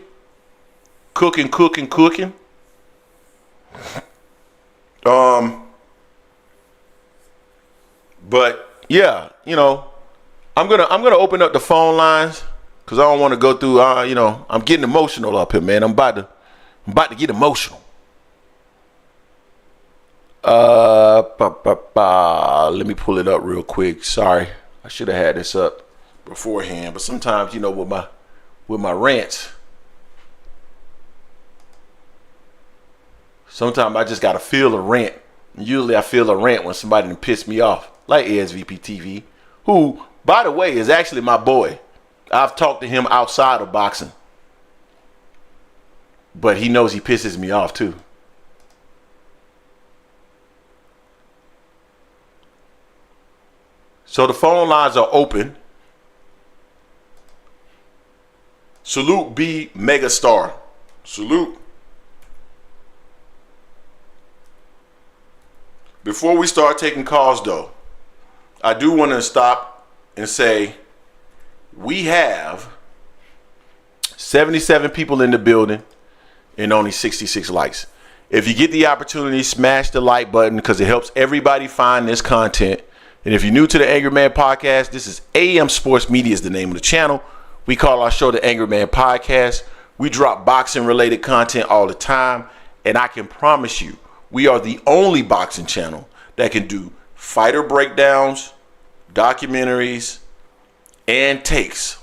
But yeah, you know, I'm gonna open up the phone lines because I don't want to go through. You know, I'm getting emotional up here, man. I'm about to get emotional. Let me pull it up real quick. Sorry, I should have had this up beforehand, but sometimes, you know, with my rants, sometimes I just gotta feel a rant. Usually I feel a rant when somebody done pissed me off, like ESVP TV, who, by the way, is actually my boy. I've talked to him outside of boxing, but he knows he pisses me off too. So the phone lines are open. Salute B Megastar. Salute. Before we start taking calls though, I do want to stop and say we have 77 people in the building and only 66 likes. If you get the opportunity, smash the like button because it helps everybody find this content. And if you're new to the Angry Man Podcast, this is AM Sports Media is the name of the channel. We call our show the Angry Man Podcast. We drop boxing related content all the time. And I can promise you, we are the only boxing channel that can do fighter breakdowns, documentaries, and takes.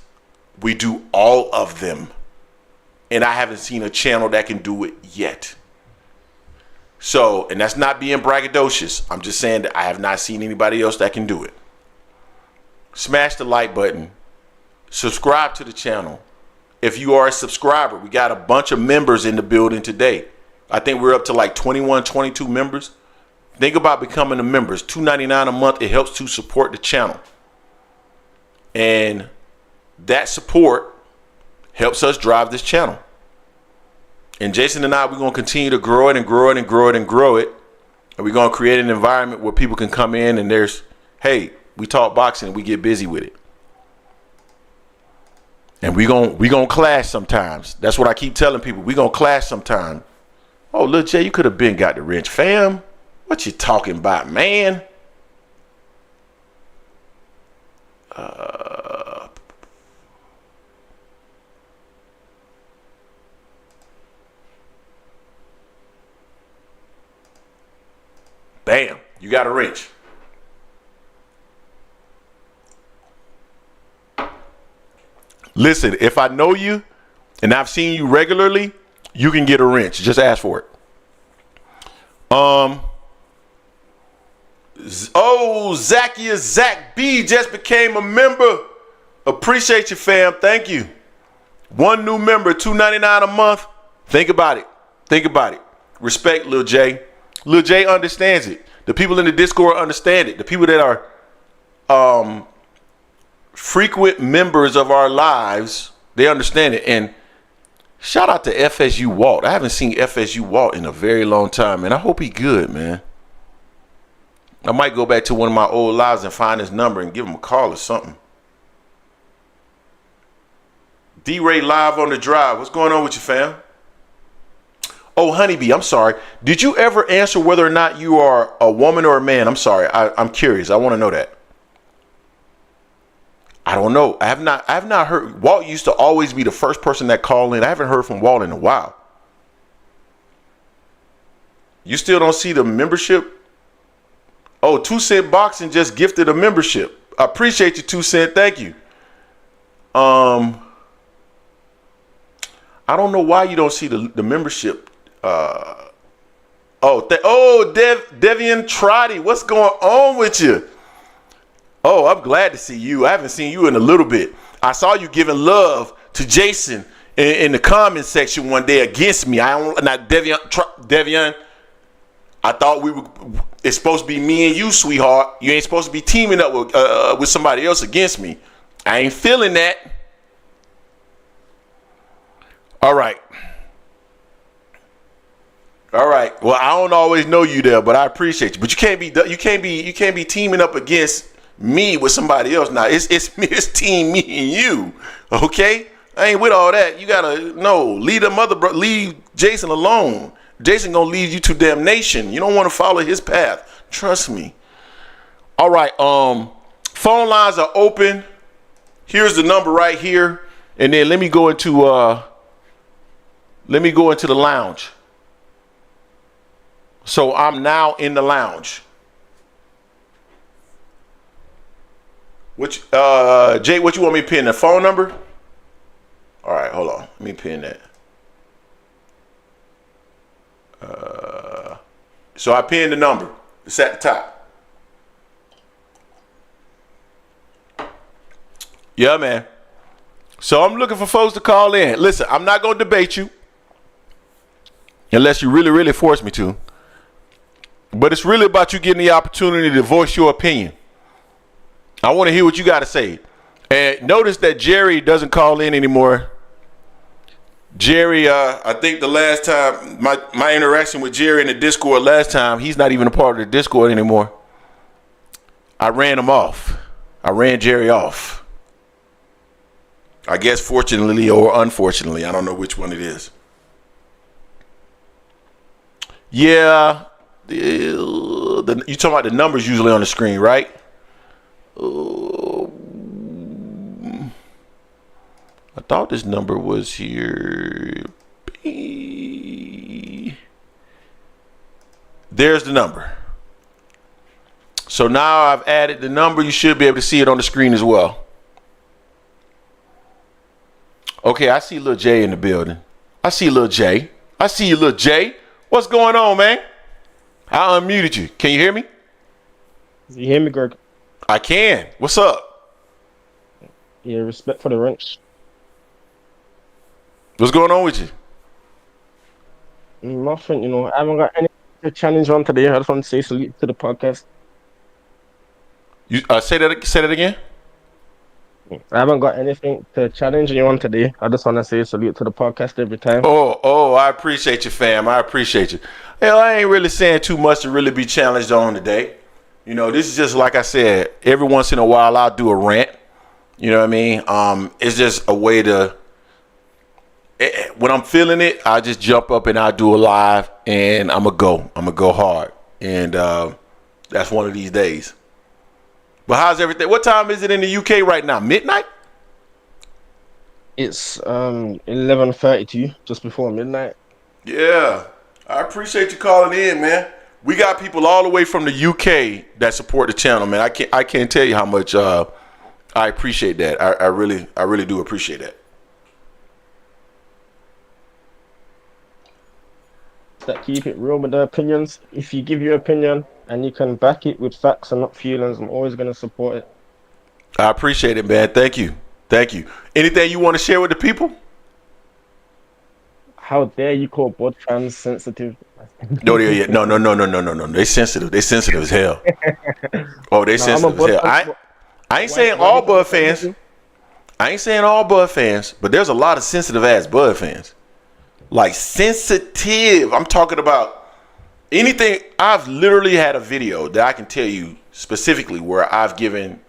We do all of them. And I haven't seen a channel that can do it yet. So, and that's not being braggadocious. I'm just saying that I have not seen anybody else that can do it. Smash the like button. Subscribe to the channel. If you are a subscriber, we got a bunch of members in the building today. I think we're up to like 21, 22 members. Think about becoming a member. It's $2.99 a month. It helps to support the channel. And that support helps us drive this channel. And Jason and I, we're going to continue to grow it and grow it and grow it and grow it. And we're going to create an environment where people can come in and there's, hey, we talk boxing and we get busy with it. And we gonna clash sometimes. That's what I keep telling people. We gonna clash sometime. Oh, Lil J, you could have been got the wrench, fam. What you talking about, man? Bam, you got a wrench. Listen, if I know you and I've seen you regularly, you can get a wrench. Just ask for it. Zacchaeus Zach B just became a member. Appreciate you, fam. Thank you. One new member, $2.99 a month. Think about it. Think about it. Respect Lil J. Lil J understands it. The people in the Discord understand it. The people that are frequent members of our lives, they understand it. And shout out to FSU Walt. I haven't seen FSU Walt in a very long time, man. I hope he good, man. I might go back to one of my old lives and find his number and give him a call or something. D-Ray live on the drive. What's going on with you, fam? Oh, Honeybee, I'm sorry. Did you ever answer whether or not you are a woman or a man? I'm sorry. I'm curious. I want to know that. I don't know. I have not heard. Walt used to always be the first person that called in. I haven't heard from Walt in a while. You still don't see the membership? Oh, 2 Cent Boxing just gifted a membership. I appreciate you, 2 Cent. Thank you. I don't know why you don't see the membership. Devian Trotty, what's going on with you? Oh, I'm glad to see you. I haven't seen you in a little bit. I saw you giving love to Jason in the comment section one day against me. Devian. I thought it's supposed to be me and you, sweetheart. You ain't supposed to be teaming up with somebody else against me. I ain't feeling that. All right. Well, I don't always know you there, but I appreciate you. But you can't be teaming up against me with somebody else. Now it's team me and you. Okay? I ain't with all that. You gotta leave Jason alone. Jason gonna lead you to damnation. You don't want to follow his path. Trust me. All right. Phone lines are open. Here's the number right here, and then let me go into the lounge. So I'm now in the lounge. Jay, what you want me to pin? The phone number? All right, hold on. Let me pin that. So I pinned the number. It's at the top. Yeah, man. So I'm looking for folks to call in. Listen, I'm not going to debate you unless you really, really force me to. But it's really about you getting the opportunity to voice your opinion. I want to hear what you got to say. And notice that Jerry doesn't call in anymore. Jerry, I think the last time, my interaction with Jerry in the Discord last time, he's not even a part of the Discord anymore. I ran him off. I ran Jerry off. I guess fortunately or unfortunately, I don't know which one it is. Yeah, you talking about the numbers usually on the screen, right? I thought this number was here. There's the number. So now I've added the number. You should be able to see it on the screen as well. Okay, I see Lil J in the building. I see Lil J. I see you, Lil J. What's going on, man? I unmuted you. Can you hear me? You hear me, Greg? I can. What's up? Yeah, respect for the wrench. What's going on with you? Nothing, I haven't got any challenge on today. I just want to say salute to the podcast. You say that again? I haven't got anything to challenge you on today. I just want to say salute to the podcast every time. Oh, I appreciate you, fam. I appreciate you. Hell, I ain't really saying too much to really be challenged on today. This is just like I said, every once in a while I'll do a rant. You know what I mean? It's just a way to. When I'm feeling it, I just jump up and I do a live, and I'm gonna go hard, and that's one of these days. But how's everything? What time is it in the UK right now? Midnight? It's 11:32, just before midnight. Yeah, I appreciate you calling in, man. We got people all the way from the UK that support the channel, man. I can't tell you how much I appreciate that. I really do appreciate that. That keep it real with the opinions. If you give your opinion and you can back it with facts and not feelings, I'm always gonna support it. I appreciate it, man. Thank you. Anything you want to share with the people? How dare you call Bud fans sensitive? No. They sensitive. They sensitive as hell. Oh, they sensitive as hell. I ain't saying all Bud fans. I ain't saying all Bud fans, but there's a lot of sensitive ass Bud fans. Like sensitive. I'm talking about anything. I've literally had a video that I can tell you specifically where I've given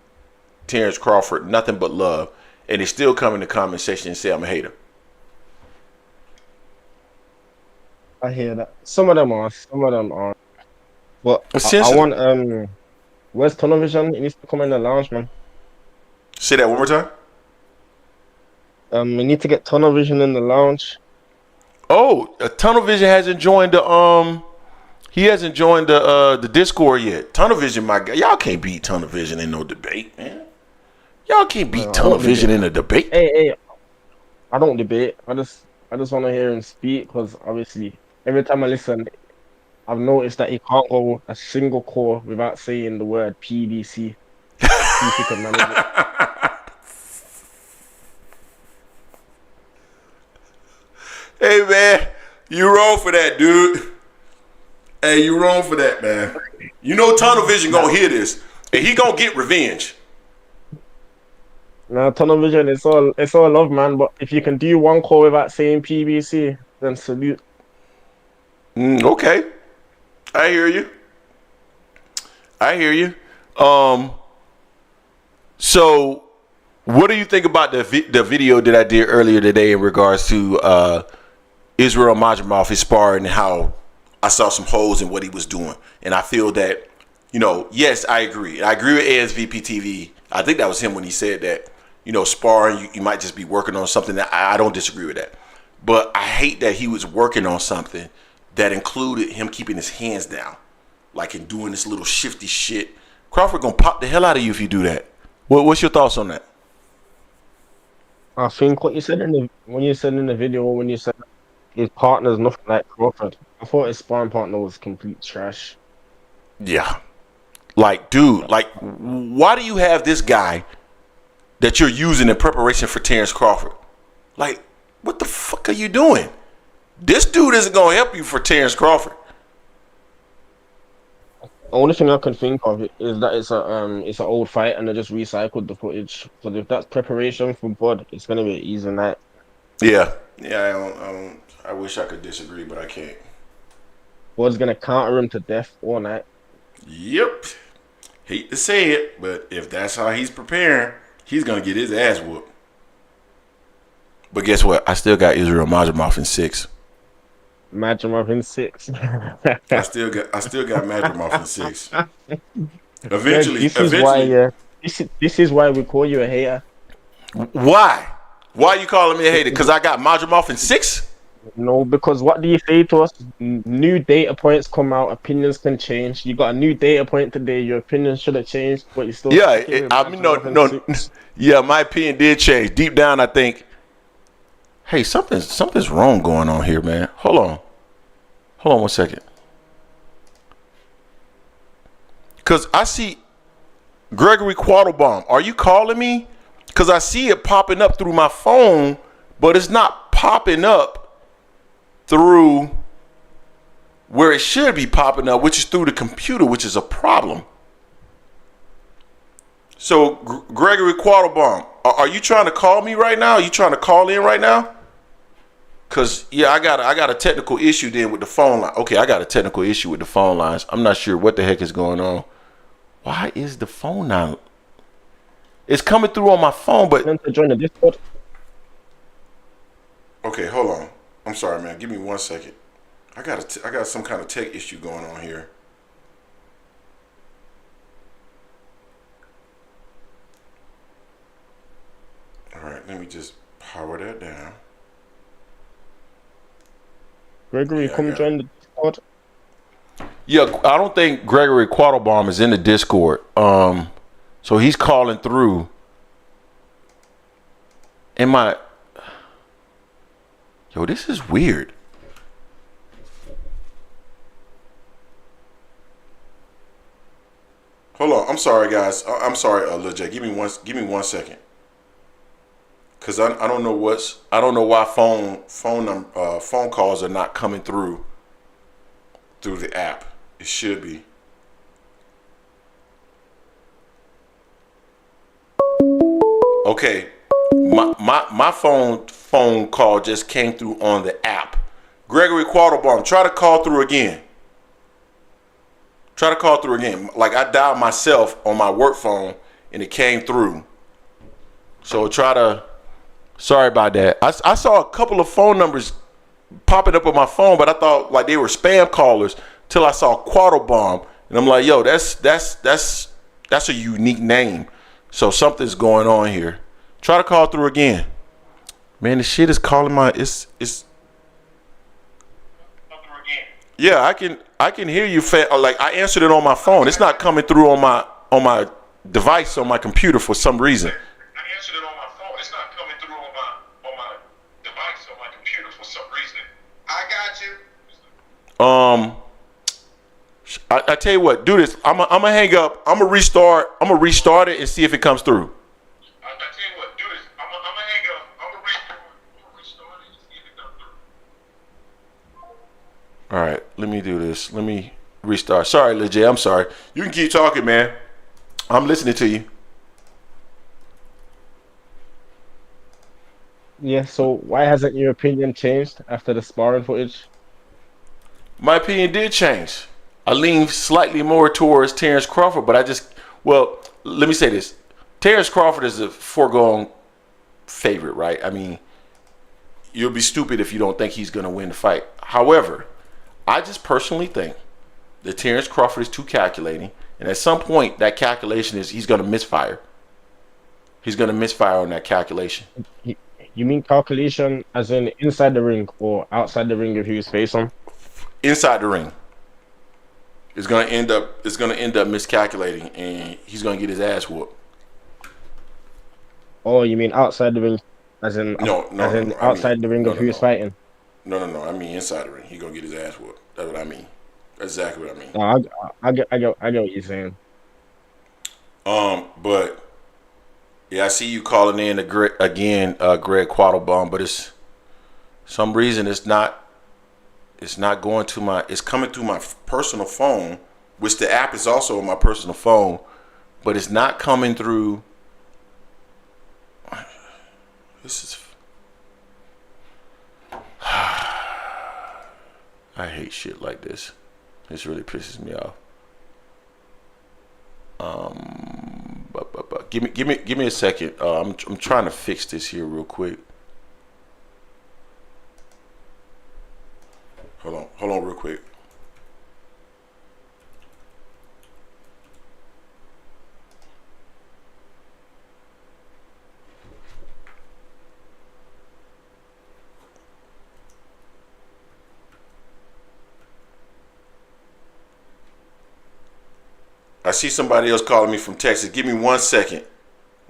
Terence Crawford nothing but love, and they still come in the comment section and say I'm a hater. I hear that. Some of them are, some of them aren't. But I want where's tunnel vision? It needs to come in the lounge, man. Say that one more time. We need to get tunnel vision in the lounge. Oh, Tunnel Vision hasn't joined the he hasn't joined the Discord yet. Tunnel Vision, my guy, y'all can't beat Tunnel Vision in no debate, man. Y'all can't beat Tunnel Vision in a debate. Hey, I don't debate. I just want to hear him speak because obviously every time I listen, I've noticed that he can't go a single call without saying the word PDC. See if he can manage it. Hey, man, you wrong for that, dude. Hey, you wrong for that, man. You know Tunnel Vision gonna hear this, and he gonna get revenge. No, tunnel vision, it's all love, man. But if you can do one call without saying PBC, then salute. Okay, I hear you. So, what do you think about the video that I did earlier today in regards to Israel Madrimov, his sparring, and how I saw some holes in what he was doing? And I feel that, yes, I agree. I agree with ASVP TV. I think that was him when he said that, sparring, you might just be working on something. That I don't disagree with that. But I hate that he was working on something that included him keeping his hands down, like in doing this little shifty shit. Crawford gonna pop the hell out of you if you do that. What's your thoughts on that? I think what you said when you said in the video, when you said his partner's nothing like Crawford, I thought his sparring partner was complete trash. Yeah. Like, dude, why do you have this guy that you're using in preparation for Terence Crawford? Like, what the fuck are you doing? This dude isn't going to help you for Terence Crawford. The only thing I can think of is that it's an old fight and they just recycled the footage. So if that's preparation for Bud, it's gonna be an easy night. Yeah. I wish I could disagree, but I can't. Bud's gonna counter him to death all night. Yep. Hate to say it, but if that's how he's preparing, he's gonna get his ass whooped. But guess what? I still got Israel Madrimov in 6. Madrimov in 6. I still got Madrimov in 6. This is why we call you a hater. Why? Why are you calling me a hater? Because I got Madrimov in 6? No, because what do you say to us? New data points come out, opinions can change. You got a new data point today. Your opinion should have changed, but you still. Yeah, no. Yeah, my opinion did change. Deep down, I think, hey, something's wrong going on here, man. Hold on 1 second. Because I see Gregory Quattlebaum. Are you calling me? Because I see it popping up through my phone, but it's not popping up through where it should be popping up, which is through the computer, which is a problem. So, Gregory Quattlebaum, are you trying to call me right now? Are you trying to call in right now? Because, yeah, I got a technical issue then with the phone line. Okay, I got a technical issue with the phone lines. I'm not sure what the heck is going on. Why is the phone line? It's coming through on my phone, but Then to join the Discord. okay, hold on. I'm sorry, man. Give me 1 second. I got some kind of tech issue going on here. All right, let me just power that down. Gregory, come join the Discord. Yeah, I don't think Gregory Quattlebaum is in the Discord. So he's calling through. Yo, this is weird. Hold on. I'm sorry, guys. I'm sorry, Lil J. Give me 1 second. Cause I don't know why phone calls are not coming through the app. It should be. Okay. My phone call just came through on the app. Gregory Quattlebaum, try to call through again. Like I dialed myself on my work phone and it came through. So sorry about that. I saw a couple of phone numbers popping up on my phone, but I thought like they were spam callers till I saw Quattlebaum. And I'm like, yo, that's a unique name. So something's going on here. Try to call through again. Man, the shit is calling it's yeah, I can hear you. Like I answered it on my phone. It's not coming through on my device on my computer for some reason. I answered it on my phone. It's not coming through on my device on my computer for some reason. I got you. I tell you what, do this. I'm gonna hang up. I'm gonna restart it and see if it comes through. I tell you what, do this. I'm gonna hang up. I'm gonna restart it and see if it comes through. All right, let me do this. Let me restart. Sorry, Lil J. I'm sorry. You can keep talking, man. I'm listening to you. Yeah, so why hasn't your opinion changed after the sparring footage? My opinion did change. I lean slightly more towards Terence Crawford, but let me say this. Terence Crawford is a foregone favorite, right? I mean, you'll be stupid if you don't think he's going to win the fight. However, I just personally think that Terence Crawford is too calculating, and at some point, that calculation is he's going to misfire. He's going to misfire on that calculation. You mean calculation as in inside the ring or outside the ring if he was face on? Inside the ring. It's going to end up miscalculating, and he's going to get his ass whooped. Oh, you mean outside the ring, as in outside the ring of who's fighting? No. I mean inside the ring. He's gonna get his ass whooped. That's what I mean. That's exactly what I mean. No, I get what you're saying. But yeah, I see you calling in Greg Quattlebaum, but it's some reason it's not going to my. It's coming through my personal phone, which the app is also on my personal phone, but it's not coming through. This is. I hate shit like this. This really pisses me off. Give me a second. I'm trying to fix this here real quick. Hold on, real quick. I see somebody else calling me from Texas. Give me 1 second.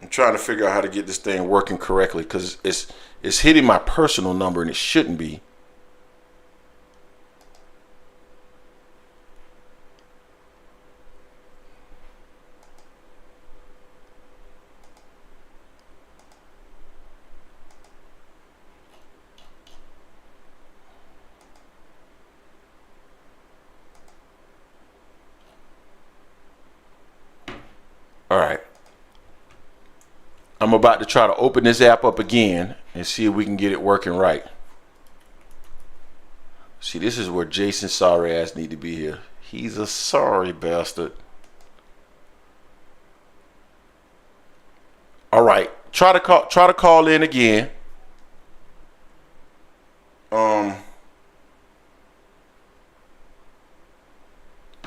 I'm trying to figure out how to get this thing working correctly because it's hitting my personal number and it shouldn't be. All right. I'm about to try to open this app up again and see if we can get it working right. See, this is where Jason sorry ass need to be here. He's a sorry bastard. All right. Try to call in again.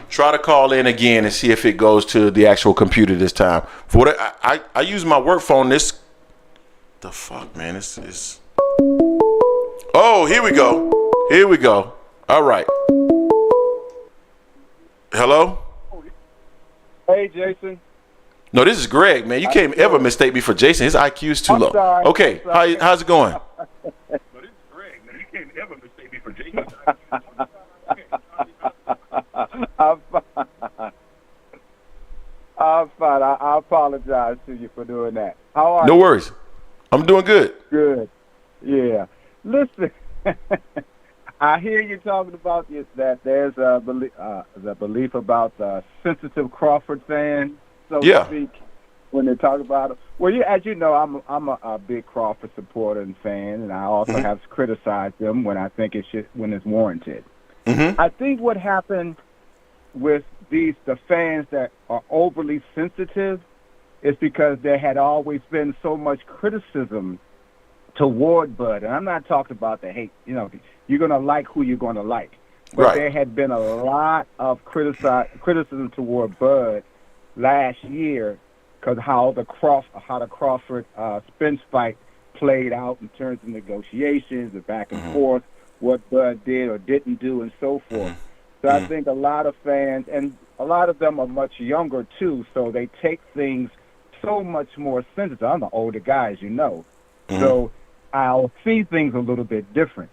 Try to call in again and see if it goes to the actual computer this time. For what I use my work phone. This the fuck, man. This is. Oh, here we go. Here we go. All right. Hello. Hey, Jason. No, this is Greg, man. You can't ever mistake me for Jason. His IQ is too low. Sorry. Okay, how's it going? No, this is Greg. Man, you can't ever mistake me for Jason. I'm fine. I'm fine. I apologize to you for doing that. How are you? No worries. I'm doing good. Good. Yeah. Listen, I hear you talking about this, that there's a belief about the sensitive Crawford fan, so to speak, when they talk about it. Well, as you know, I'm a big Crawford supporter and fan, and I also have criticized them when I think when it's warranted. I think what happened with the fans that are overly sensitive is because there had always been so much criticism toward Bud. And I'm not talking about the hate. You know, you're going to like who you're going to like. But there had been a lot of criticism toward Bud last year because how the Crawford Spence fight played out in terms of negotiations, the back and forth, what Bud did or didn't do, and so forth. So I think a lot of fans, and a lot of them are much younger too, so they take things so much more sensitive. I'm an older guy, as you know, so I'll see things a little bit different.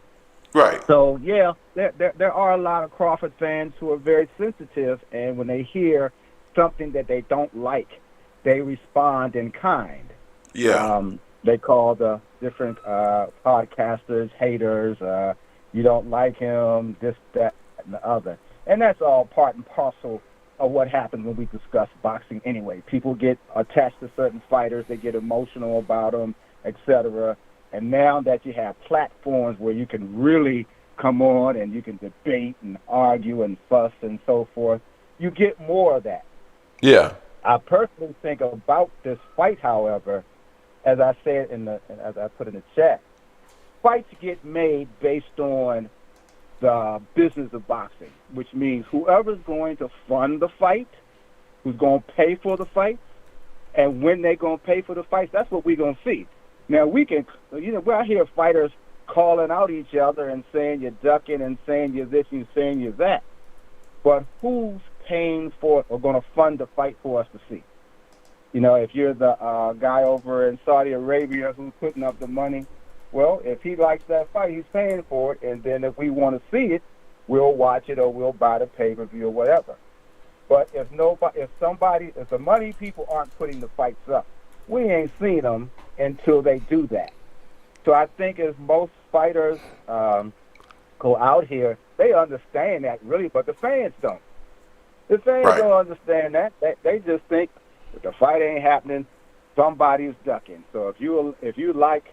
Right. So yeah, there are a lot of Crawford fans who are very sensitive, and when they hear something that they don't like, they respond in kind. Yeah. They call the different podcasters haters. You don't like him, this, that, and the other. And that's all part and parcel of what happens when we discuss boxing anyway. People get attached to certain fighters. They get emotional about them, etc. And now that you have platforms where you can really come on and you can debate and argue and fuss and so forth, you get more of that. Yeah. I personally think about this fight, however, as I said as I put in the chat, fights get made based on the business of boxing, which means whoever's going to fund the fight, who's going to pay for the fight, and when they're going to pay for the fights, that's what we're going to see. Now, we hear fighters calling out each other and saying you're ducking and saying you're this and saying you're that. But who's paying for it or going to fund the fight for us to see? You know, if you're the guy over in Saudi Arabia who's putting up the money, well, if he likes that fight, he's paying for it, and then if we want to see it, we'll watch it or we'll buy the pay-per-view or whatever. But if the money people aren't putting the fights up, we ain't seen them until they do that. So I think as most fighters go out here, they understand that really, but the fans don't. The fans don't understand that. They just think if the fight ain't happening, somebody's ducking. So if you like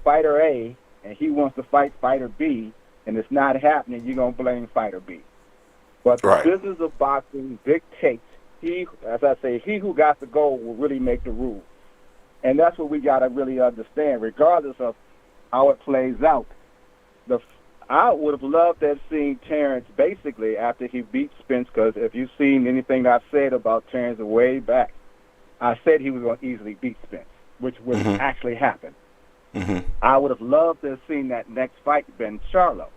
fighter A and he wants to fight fighter B and it's not happening, you're going to blame fighter B. But the business of boxing dictates, he who got the goal will really make the rules. And that's what we got to really understand, regardless of how it plays out. I would have loved to have seen Terence basically after he beat Spence, because if you've seen anything I've said about Terence way back, I said he was going to easily beat Spence, which would actually happen. I would have loved to have seen that next fight been Charlo,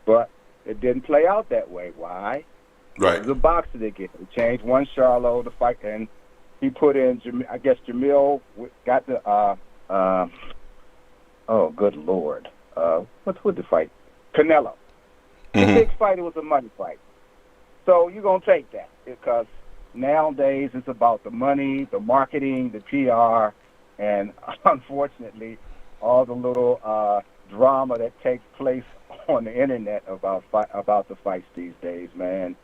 but it didn't play out that way. Why? Right. It was a boxer again. He changed one Charlo to fight, and he put in, I guess Jamil got the, oh, good Lord. What's with the fight? Canelo. The big fight, it was a money fight. So you're going to take that because nowadays it's about the money, the marketing, the PR, and unfortunately, all the little drama that takes place on the internet about the fights these days, man.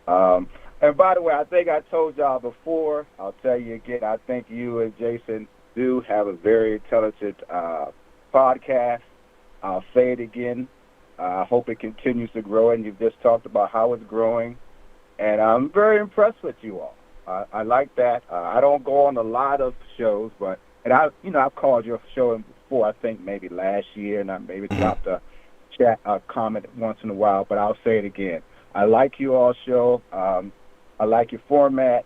And by the way, I think I told y'all before, I'll tell you again, I think you and Jason do have a very intelligent podcast. I'll say it again. I hope it continues to grow, and you've just talked about how it's growing. And I'm very impressed with you all. I like that. I don't go on a lot of shows, and I've called your show before. I think maybe last year, and I maybe dropped a chat comment once in a while. But I'll say it again. I like you all show. I like your format,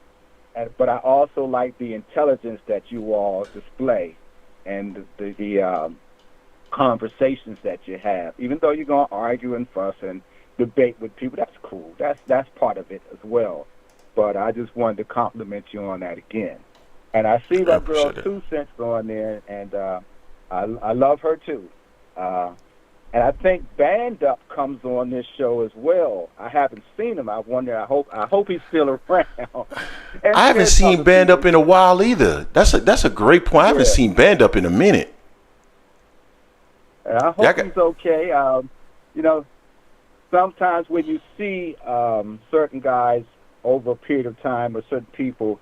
but I also like the intelligence that you all display, and the conversations that you have. Even though you're gonna argue and fuss and debate with people, that's cool. That's part of it as well. But I just wanted to compliment you on that again. And I see that girl 2 Cents on there, and I love her too. And I think Band Up comes on this show as well. I haven't seen him. I wonder. I hope he's still around. I haven't seen Band Up in a while either. That's a great point. I haven't seen Band Up in a minute. And I hope he's okay. Sometimes when you see certain guys over a period of time or certain people,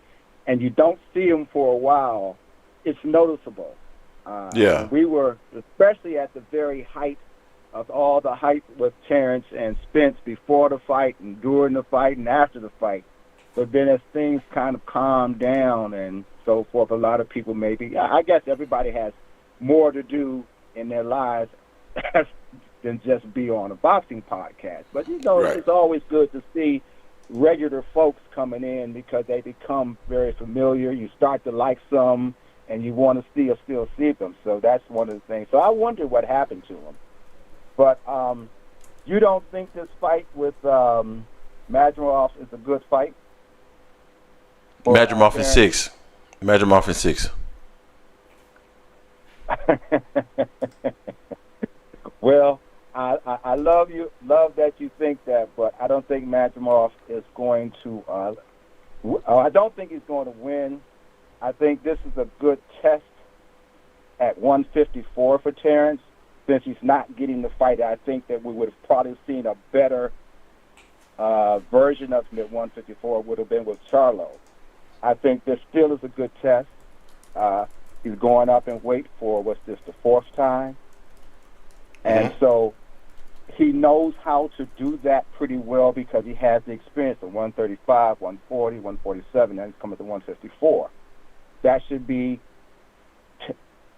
and you don't see them for a while, it's noticeable. We were, especially at the very height of all the hype with Terence and Spence before the fight and during the fight and after the fight. But then as things kind of calmed down and so forth, a lot of people I guess everybody has more to do in their lives than just be on a boxing podcast. But, It's always good to see regular folks coming in because they become very familiar. You start to like some, and you want to still see them. So that's one of the things. So I wonder what happened to them. But you don't think this fight with Madrimov is a good fight? Madrimov in 6. Madrimov in 6. Well, I love that you think that, but I don't think Madrimov is going to. I don't think he's going to win. I think this is a good test at 154 for Terence. Since he's not getting the fight, I think that we would have probably seen a better version of him at 154 would have been with Charlo. I think this still is a good test. He's going up in weight for, what's this, the 4th time? And so he knows how to do that pretty well because he has the experience of 135, 140, 147, and he's coming to 154. That should be,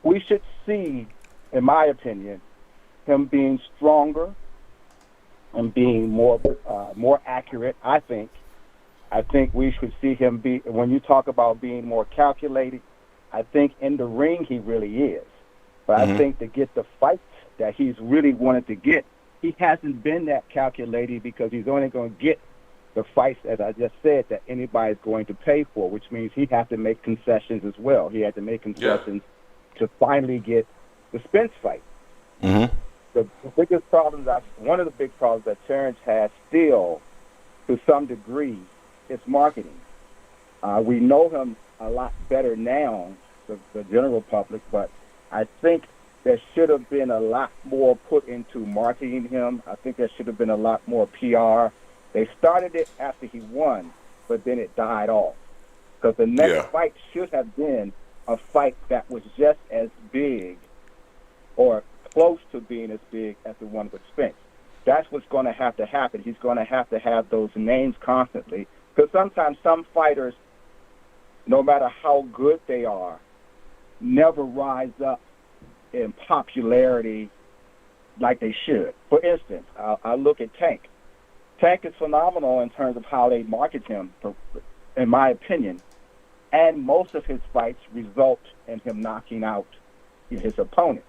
we should see, in my opinion, him being stronger and being more accurate. I think we should see him be, when you talk about being more calculated, I think in the ring he really is. But I think to get the fights that he's really wanted to get, he hasn't been that calculated because he's only going to get the fights, as I just said, that anybody's going to pay for, which means he has to make concessions as well. He had to make concessions to finally get the Spence fight. The biggest problem, one of the big problems that Terence has still, to some degree, is marketing. We know him a lot better now, the general public, but I think there should have been a lot more put into marketing him. I think there should have been a lot more PR. They started it after he won, but then it died off. Because the next fight should have been a fight that was just as big or close to being as big as the one with Spence. That's what's going to happen. He's going to have those names constantly. Because sometimes some fighters, no matter how good they are, never rise up in popularity like they should. For instance, I look at Tank. Tank is phenomenal in terms of how they market him, in my opinion, and most of his fights result in him knocking out his opponent.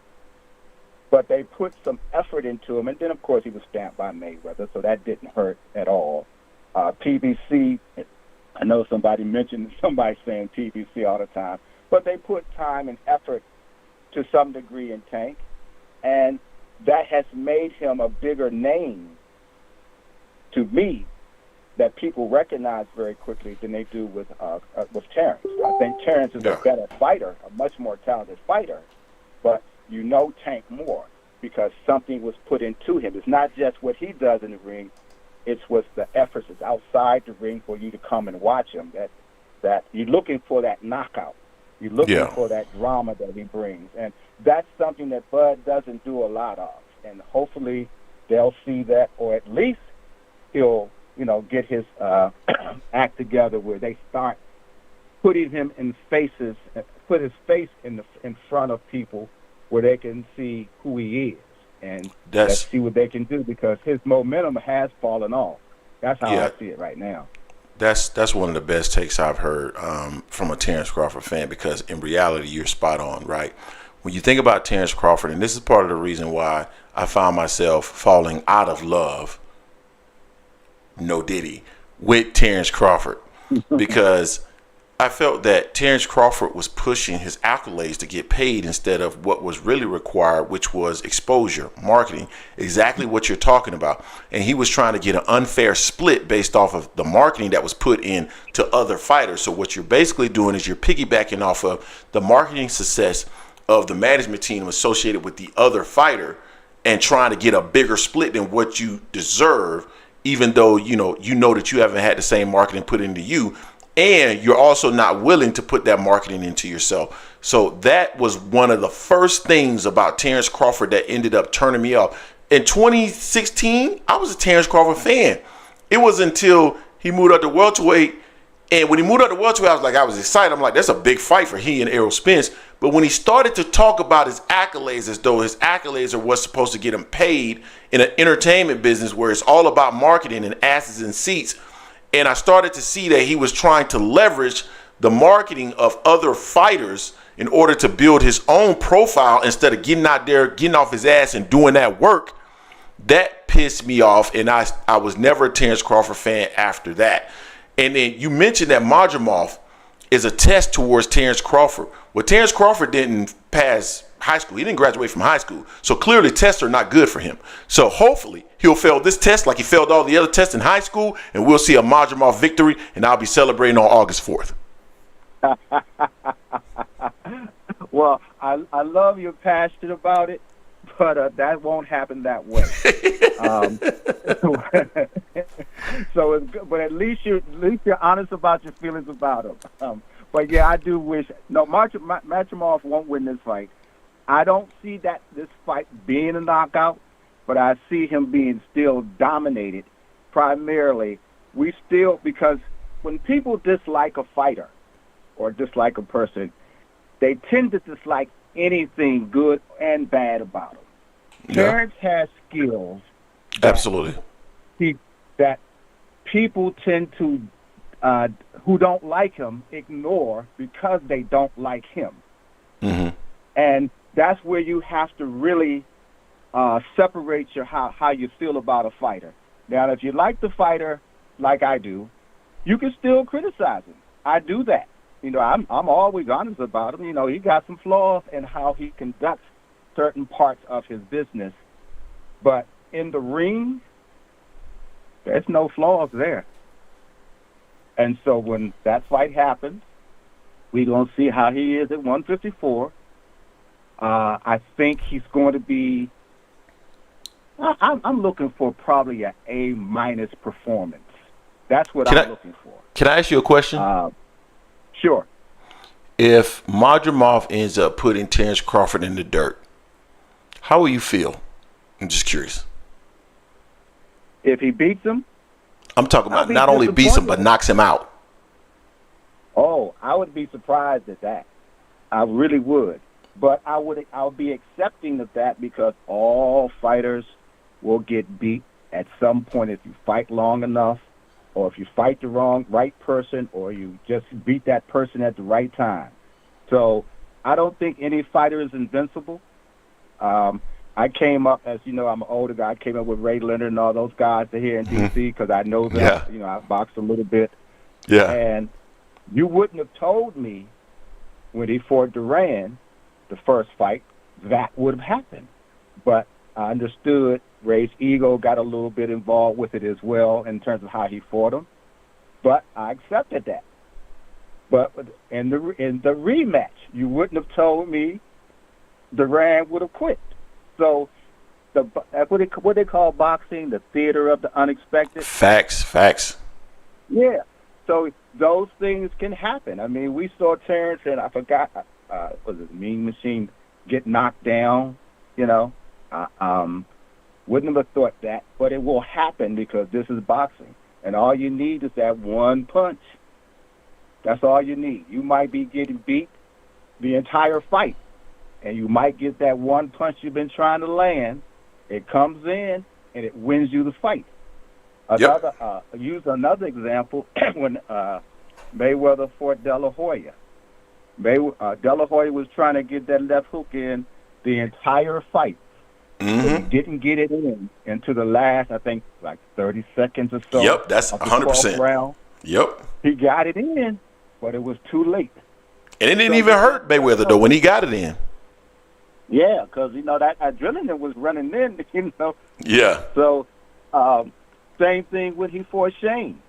But they put some effort into him, and then, of course, he was stamped by Mayweather, so that didn't hurt at all. PBC, I know somebody saying PBC all the time, but they put time and effort to some degree in Tank, and that has made him a bigger name to me that people recognize very quickly than they do with Terence. I think Terence is a better fighter, a much more talented fighter, but Tank more because something was put into him. It's not just what he does in the ring, it's what the efforts is outside the ring for you to come and watch him, that you're looking for that knockout. You're looking for that drama that he brings. And that's something that Bud doesn't do a lot of. And hopefully they'll see that, or at least he'll, get his act together where they start putting him in put his face in front of people where they can see who he is, and let's see what they can do, because his momentum has fallen off. That's how I see it right now. That's one of the best takes I've heard from a Terence Crawford fan, because in reality, you're spot on, right? When you think about Terence Crawford, and this is part of the reason why I found myself falling out of love, no diddy, with Terence Crawford, because I felt that Terence Crawford was pushing his accolades to get paid instead of what was really required, which was exposure, marketing, exactly what you're talking about. And he was trying to get an unfair split based off of the marketing that was put in to other fighters. So what you're basically doing is you're piggybacking off of the marketing success of the management team associated with the other fighter and trying to get a bigger split than what you deserve, even though you know that you haven't had the same marketing put into you. And you're also not willing to put that marketing into yourself. So that was one of the first things about Terence Crawford that ended up turning me off. In 2016, I was a Terence Crawford fan. It was until he moved up to welterweight. And when he moved up to welterweight, I was excited. I'm like, that's a big fight for he and Errol Spence. But when he started to talk about his accolades as though his accolades are what's supposed to get him paid in an entertainment business where it's all about marketing and asses and seats, and I started to see that he was trying to leverage the marketing of other fighters in order to build his own profile instead of getting out there, getting off his ass and doing that work. That pissed me off, and I was never a Terence Crawford fan after that. And then you mentioned that Madrimov is a test towards Terence Crawford. Well, Terence Crawford didn't pass high school. He didn't graduate from high school. So clearly tests are not good for him. So hopefully he'll fail this test like he failed all the other tests in high school, and we'll see a Madrimov victory, and I'll be celebrating on August 4th. Well, I love you're passionate about it, but that won't happen that way. So it's good, but at least you're honest about your feelings about him. But yeah, I do wish. No, Madrimov won't win this fight. I don't see this fight being a knockout, but I see him being still dominated. Primarily, because when people dislike a fighter or dislike a person, they tend to dislike anything good and bad about him. Yeah. Terence has skills. Absolutely. That people tend to, who don't like him, ignore because they don't like him. Mm-hmm. And that's where you have to really separate how you feel about a fighter. Now, if you like the fighter like I do, you can still criticize him. I do that. I'm always honest about him. He got some flaws in how he conducts certain parts of his business. But in the ring, there's no flaws there. And so when that fight happens, we're going to see how he is at 154. I think he's going to be, I'm looking for probably an A- performance. That's what I'm looking for. Can I ask you a question? Sure. If Madrimov ends up putting Terence Crawford in the dirt, how will you feel? I'm just curious. If he beats him? I'm talking about not only beats him, but knocks him out. Oh, I would be surprised at that. I really would. But I'll be accepting of that, because all fighters will get beat at some point if you fight long enough, or if you fight the right person, or you just beat that person at the right time. So I don't think any fighter is invincible. I came up, as you know, I'm an older guy. I came up with Ray Leonard and all those guys here in D.C. because I know them. Yeah. I boxed a little bit. Yeah. And you wouldn't have told me when he fought Duran, the first fight, that would have happened. But I understood Ray's ego got a little bit involved with it as well in terms of how he fought him. But I accepted that. But in the rematch, you wouldn't have told me Duran would have quit. So what they call boxing, the theater of the unexpected. Facts. Yeah. So those things can happen. I mean, we saw Terence, and I forgot, was it Mean Machine, get knocked down, Wouldn't have thought that, but it will happen because this is boxing. And all you need is that one punch. That's all you need. You might be getting beat the entire fight. And you might get that one punch you've been trying to land. It comes in and it wins you the fight. Use another example when Mayweather fought De La Hoya. De La Hoya was trying to get that left hook in the entire fight. Mm-hmm. But he didn't get it in into the last, I think, like 30 seconds or so. Yep, that's 100%. Round. Yep. He got it in, but it was too late. And it didn't even hurt Mayweather, though, when he got it in. Yeah, because, that adrenaline was running in, Yeah. So, same thing when he fought Shane.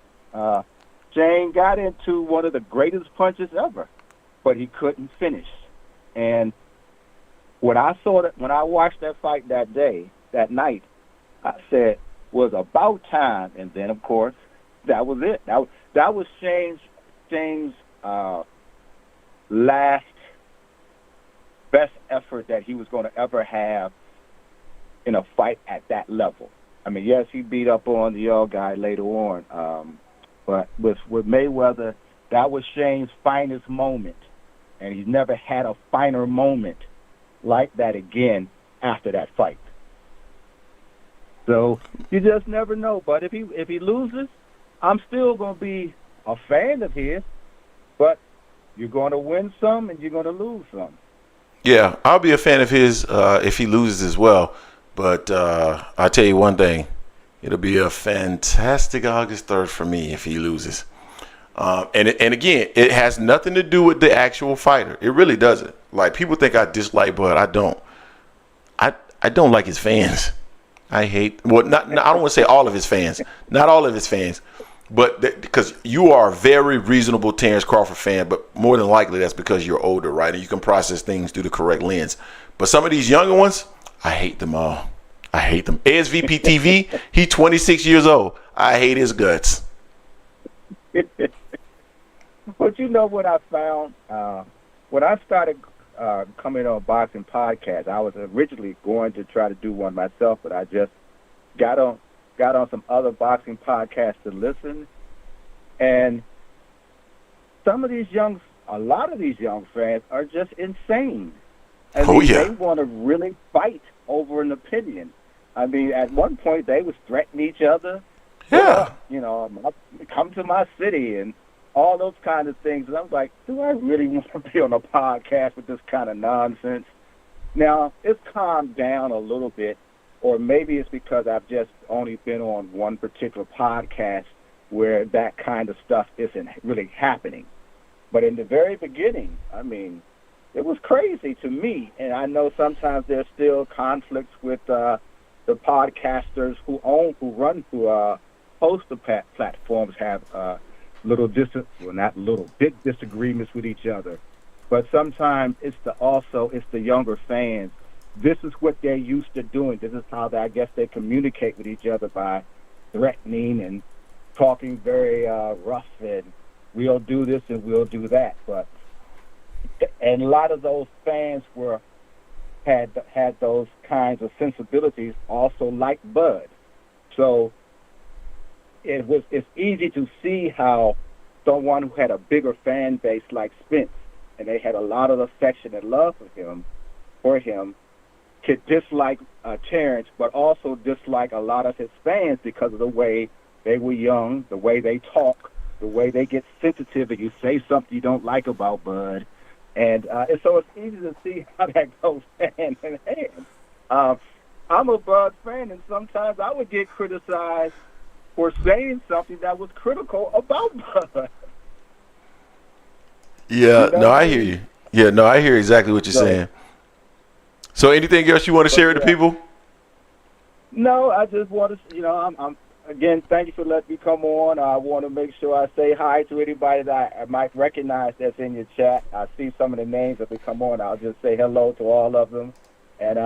Shane got into one of the greatest punches ever, but he couldn't finish. And when I watched that fight that night, I said, was about time. And then, of course, that was it. That was Shane's last best effort that he was going to ever have in a fight at that level. I mean, yes, he beat up on the old guy later on, but with Mayweather, that was Shane's finest moment, and he's never had a finer moment like that again after that fight. So you just never know. But if he loses, I'm still going to be a fan of his, but you're going to win some and you're going to lose some. Yeah, I'll be a fan of his if he loses as well. But I'll tell you one thing. It'll be a fantastic August 3rd for me if he loses. And again, it has nothing to do with the actual fighter. It really doesn't. Like, people think I dislike Bud. I don't. I don't like his fans. I hate, I don't want to say all of his fans. Not all of his fans. But because you are a very reasonable Terence Crawford fan, but more than likely that's because you're older, right? And you can process things through the correct lens. But some of these younger ones, I hate them all. I hate them. ASVP TV, he's 26 years old. I hate his guts. But you know what I found? When I started coming on boxing podcasts, I was originally going to try to do one myself, but I just got on some other boxing podcasts to listen, and a lot of these young fans are just insane. They want to really fight over an opinion. I mean, at one point they was threatening each other. Yeah. Come to my city and all those kind of things. And I was like, do I really want to be on a podcast with this kind of nonsense? Now, it's calmed down a little bit, or maybe it's because I've just only been on one particular podcast where that kind of stuff isn't really happening. But in the very beginning, I mean, it was crazy to me. And I know sometimes there's still conflicts with the podcasters who host the platforms have big disagreements with each other. But sometimes it's the younger fans. This is what they're used to doing. This is how they communicate with each other, by threatening and talking very rough, and we'll do this and we'll do that. And a lot of those fans had those kinds of sensibilities also like Bud. So it's easy to see how someone who had a bigger fan base like Spence, and they had a lot of affection and love for him, could dislike Terence, but also dislike a lot of his fans because of the way they were young, the way they talk, the way they get sensitive if you say something you don't like about Bud. And so it's easy to see how that goes hand in hand. I'm a Bud fan, and sometimes I would get criticized for saying something that was critical about Bud. Yeah, no, I hear you. Yeah, no, I hear exactly what you're saying. So anything else you want to share with the people? No, I just want to, I'm again, thank you for letting me come on. I want to make sure I say hi to anybody that I might recognize that's in your chat. I see some of the names that we come on. I'll just say hello to all of them. And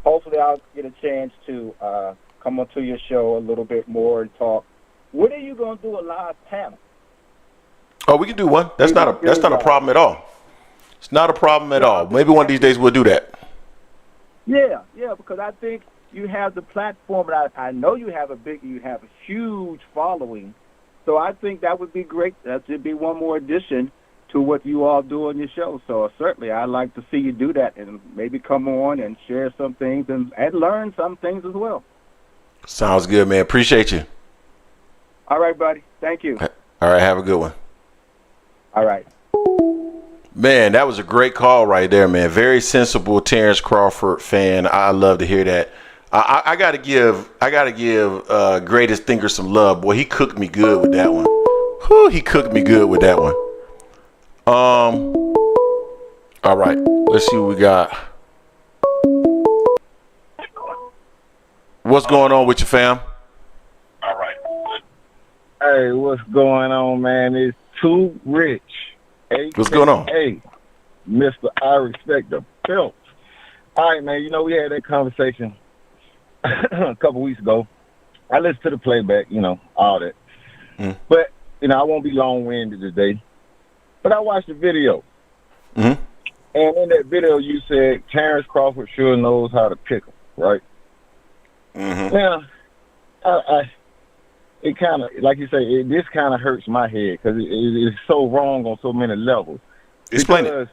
hopefully I'll get a chance to come onto your show a little bit more and talk. When are you going to do a live panel? Oh, we can do one. That's not a problem at all. It's not a problem at all. Maybe one of these days we'll do that. Yeah, because I think you have the platform, and I know you have a huge following. So I think that would be great. That should be one more addition to what you all do on your show. So certainly I'd like to see you do that and maybe come on and share some things and learn some things as well. Sounds good, man. Appreciate you. All right, buddy. Thank you. All right, have a good one. All right. Man, that was a great call right there, man. Very sensible Terence Crawford fan. I love to hear that. I gotta give Greatest Thinker some love. Boy, he cooked me good with that one. Whew, he cooked me good with that one. All right, let's see what we got. What's going on with you, fam? All right. Hey, what's going on, man? It's Too Rich. What's going on? Hey, Mr. I Respect the Phelps. All right, man, we had that conversation a couple weeks ago. I listened to the playback, all that. But, I won't be long-winded today. But I watched the video. And in that video, you said Terence Crawford sure knows how to pick him, right? Now, it kind of, like you say, this kind of hurts my head because it's so wrong on so many levels. Explain it.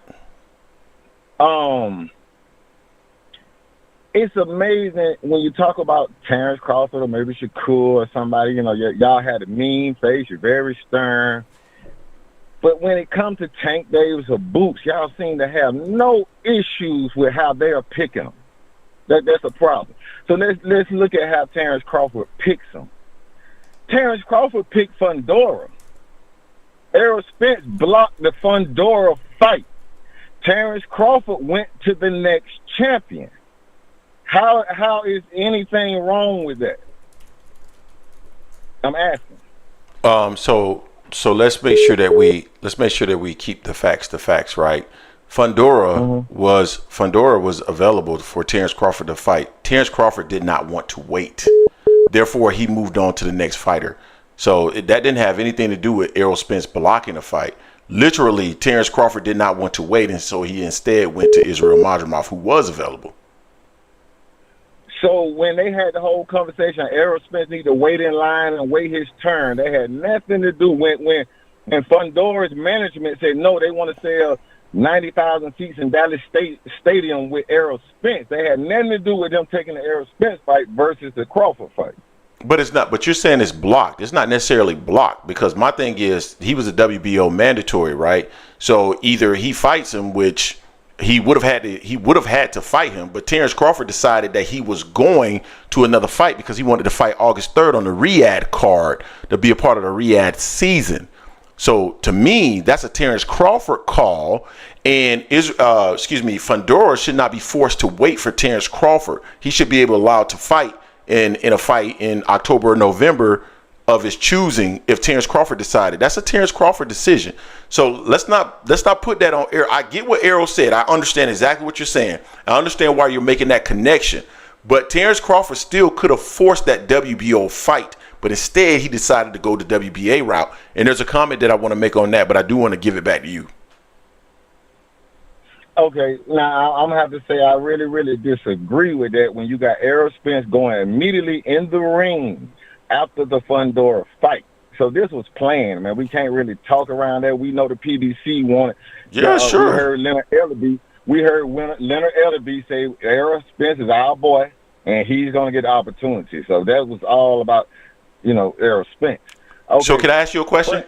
It's amazing when you talk about Terence Crawford or maybe Shakur or somebody, y'all had a mean face, you're very stern. But when it comes to Tank Davis or Boots, y'all seem to have no issues with how they are picking them. That's a problem. So let's look at how Terence Crawford picks them. Terence Crawford picked Fundora. Errol Spence blocked the Fundora fight. Terence Crawford went to the next champion. How is anything wrong with that? I'm asking. So let's make sure that we keep the facts right. Fundora was available for Terence Crawford to fight. Terence Crawford did not want to wait. Therefore, he moved on to the next fighter. So that didn't have anything to do with Errol Spence blocking the fight. Literally, Terence Crawford did not want to wait, and so he instead went to Israel Madrimov, who was available. So when they had the whole conversation, Errol Spence needed to wait in line and wait his turn. They had nothing to do when Fundora's management said, no, they want to sell 90,000 seats in Dallas Stadium with Errol Spence. They had nothing to do with them taking the Errol Spence fight versus the Crawford fight. But it's not. But you're saying it's blocked. It's not necessarily blocked because my thing is he was a WBO mandatory, right? So either he fights him, which he would have had to fight him, but Terence Crawford decided that he was going to another fight because he wanted to fight August 3rd on the Riyadh card to be a part of the Riyadh season. So to me, that's a Terence Crawford call, and Fundora should not be forced to wait for Terence Crawford. He should be allowed to fight in a fight in October or November of his choosing. If Terence Crawford decided, that's a Terence Crawford decision. So let's not put that on air. I get what Errol said. I understand exactly what you're saying. I understand why you're making that connection. But Terence Crawford still could have forced that WBO fight. But instead, he decided to go the WBA route. And there's a comment that I want to make on that, but I do want to give it back to you. Okay, now I'm going to have to say I really, really disagree with that when you got Errol Spence going immediately in the ring after the Fundora fight. So this was planned, man. We can't really talk around that. We know the PBC wanted. Yeah, sure. We heard Leonard Ellerby say Errol Spence is our boy, and he's going to get the opportunity. So that was all about, Errol Spence. Okay. So can I ask you a question?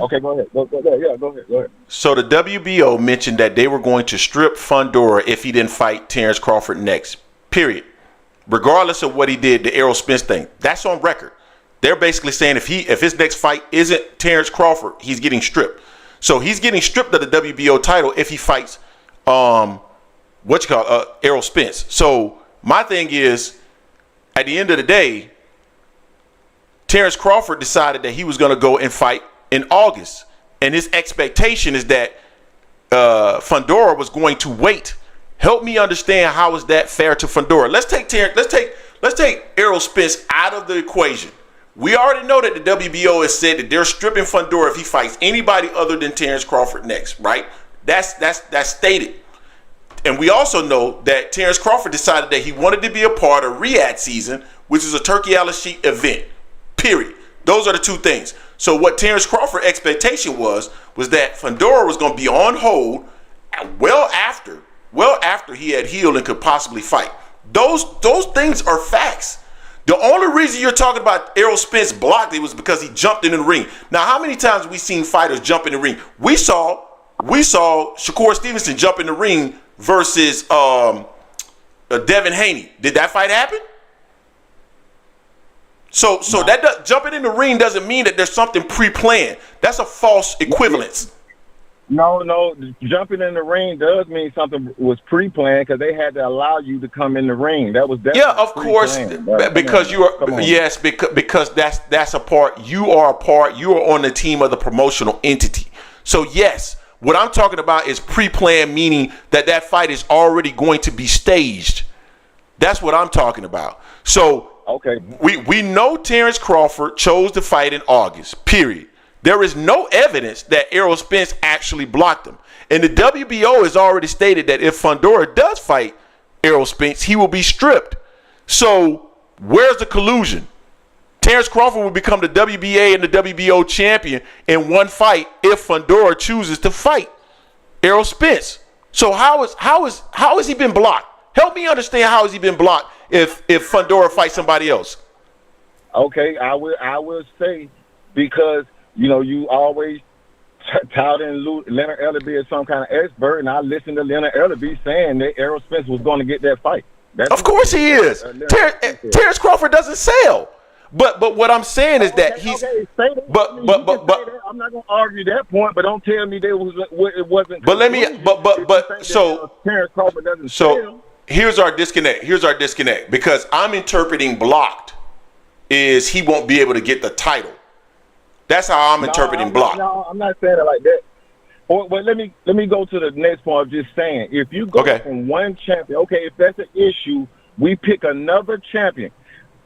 Okay, go ahead. Go ahead. So the WBO mentioned that they were going to strip Fundora if he didn't fight Terence Crawford next, period. Regardless of what he did, the Errol Spence thing, that's on record. They're basically saying if his next fight isn't Terence Crawford, he's getting stripped. So he's getting stripped of the WBO title if he fights Errol Spence. So my thing is, at the end of the day, Terence Crawford decided that he was going to go and fight in August, and his expectation is that Fundora was going to wait. Help me understand, how is that fair to Fundora? Let's take Errol Spence out of the equation. We already know that the WBO has said that they're stripping Fundora if he fights anybody other than Terence Crawford next, right? That's stated. And we also know that Terence Crawford decided that he wanted to be a part of Riyadh season, which is a Turkey Al-Sheikh event. Period. Those are the two things. So what Terence Crawford expectation was that Fundora was going to be on hold well after he had healed and could possibly fight. Those things are facts. The only reason you're talking about Errol Spence blocked it was because he jumped in the ring. Now, how many times have we seen fighters jump in the ring? We saw Shakur Stevenson jump in the ring versus Devin Haney. Did that fight happen? So no. That jumping in the ring doesn't mean that there's something pre-planned. That's a false equivalence. No, jumping in the ring does mean something was pre-planned because they had to allow you to come in the ring. That was definitely of course, because you are because that's a part. You are a part. You are on the team of the promotional entity. So yes, what I'm talking about is pre-planned, meaning that fight is already going to be staged. That's what I'm talking about. So okay, we know Terence Crawford chose to fight in August. Period. There is no evidence that Errol Spence actually blocked him. And the WBO has already stated that if Fundora does fight Errol Spence, he will be stripped. So where's the collusion? Terence Crawford will become the WBA and the WBO champion in one fight if Fundora chooses to fight Errol Spence. So how has he been blocked? Help me understand how has he been blocked if Fundora fights somebody else. Okay, I will say because you always touting Leonard Ellerby as some kind of expert, and I listened to Leonard Ellerby saying that Errol Spence was going to get that fight. Of course he is. Terence Crawford doesn't sell. But what I'm saying is that he's. Okay, but I'm not going to argue that point. But don't tell me it wasn't. But let me. But so Terence Crawford doesn't so sell. Here's our disconnect because I'm interpreting blocked is he won't be able to get the title. That's how I'm interpreting block. No, I'm not saying it like that. But let me go to the next point of just saying, if you go from one champion, if that's an issue, we pick another champion.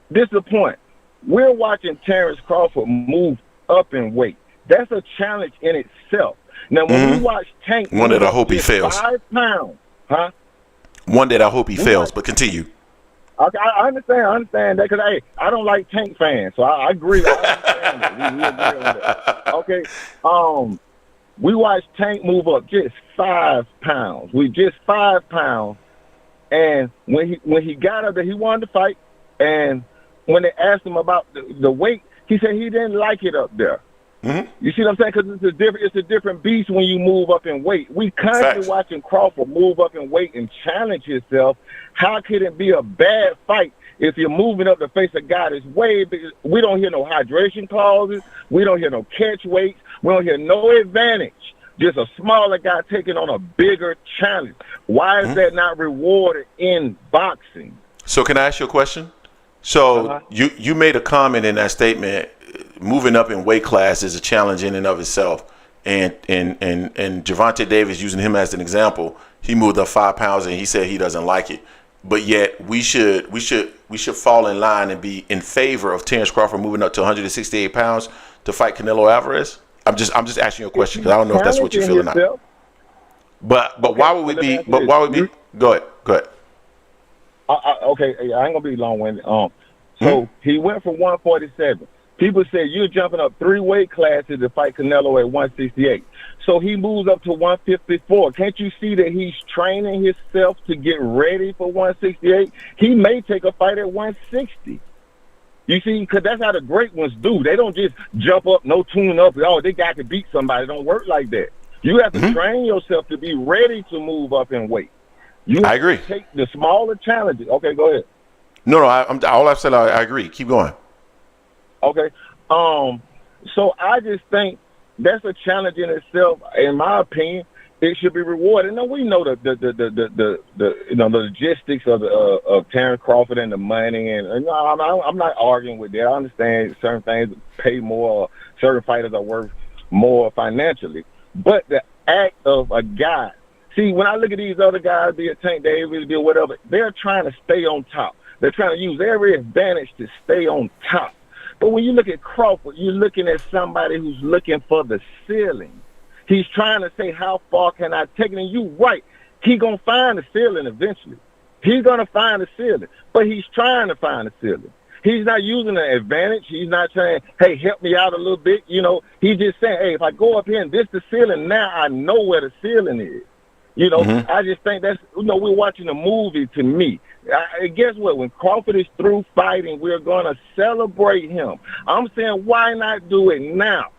This is the point. We're watching Terence Crawford move up in weight. That's a challenge in itself. Now, when we watch Tank, one that I hope he fails. 5 pounds, huh? One that I hope he fails, but continue. I understand that because I don't like Tank fans, so I agree. I understand that. We agree on that. Okay, we watched Tank move up just 5 pounds. Just 5 pounds, and when he got up there, he wanted to fight. And when they asked him about the weight, he said he didn't like it up there. Mm-hmm. You see what I'm saying? Because it's a different beast when you move up in weight. We constantly watching Crawford move up in weight and challenge himself. How could it be a bad fight if you're moving up to face a guy that's way bigger? We don't hear no hydration clauses. We don't hear no catch weights. We don't hear no advantage. Just a smaller guy taking on a bigger challenge. Why is that not rewarded in boxing? So can I ask you a question? So you made a comment in that statement. Moving up in weight class is a challenge in and of itself, and Gervonta Davis, using him as an example, he moved up 5 pounds and he said he doesn't like it, but yet we should fall in line and be in favor of Terence Crawford moving up to 168 pounds to fight Canelo Alvarez. I'm just asking you a question because I don't know if that's what you feel or not. But why would we be? But why would we? Go ahead. Okay, I ain't gonna be long-winded. So he went from 147. People say you're jumping up 3 weight classes to fight Canelo at 168. So he moves up to 154. Can't you see that he's training himself to get ready for 168? He may take a fight at 160. You see, because that's how the great ones do. They don't just jump up, no tune up. They got to beat somebody. It don't work like that. You have to train yourself to be ready to move up in weight. I agree. Take the smaller challenges. Okay, go ahead. No, all I've said, I agree. Keep going. Okay. So I just think that's a challenge in itself. In my opinion, it should be rewarded. Now we know the logistics of Terence Crawford and the money, and I'm not arguing with that. I understand certain things pay more, certain fighters are worth more financially, but the act of a guy. See, when I look at these other guys, be it Tank Davis, be it whatever, they're trying to stay on top. They're trying to use every advantage to stay on top. But when you look at Crawford, you're looking at somebody who's looking for the ceiling. He's trying to say, how far can I take it? And you're right. He's going to find the ceiling eventually. He's going to find the ceiling. But he's trying to find the ceiling. He's not using an advantage. He's not saying, hey, help me out a little bit. You know, he's just saying, hey, if I go up here and this the ceiling, now I know where the ceiling is. You know, I just think that's, you know, we're watching a movie to me. Guess what? When Crawford is through fighting, we're going to celebrate him. I'm saying, why not do it now?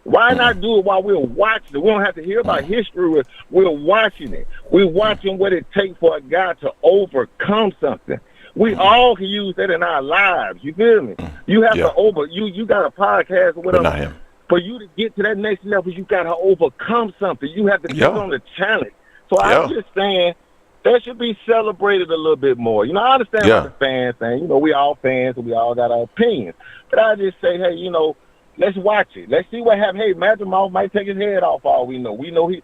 Why not do it while we're watching it? We don't have to hear about history. We're watching it. We're watching what it takes for a guy to overcome something. We all can use that in our lives. You feel me? You have to you got a podcast or whatever. But not him. For you to get to that next level, you got to overcome something. You have to take on the challenge. So I'm just saying that should be celebrated a little bit more. You know, I understand what the fans saying. You know, we all fans and we all got our opinions. But I just say, hey, you know, let's watch it. Let's see what happens. Hey, Madrimov might take his head off. All we know. We don't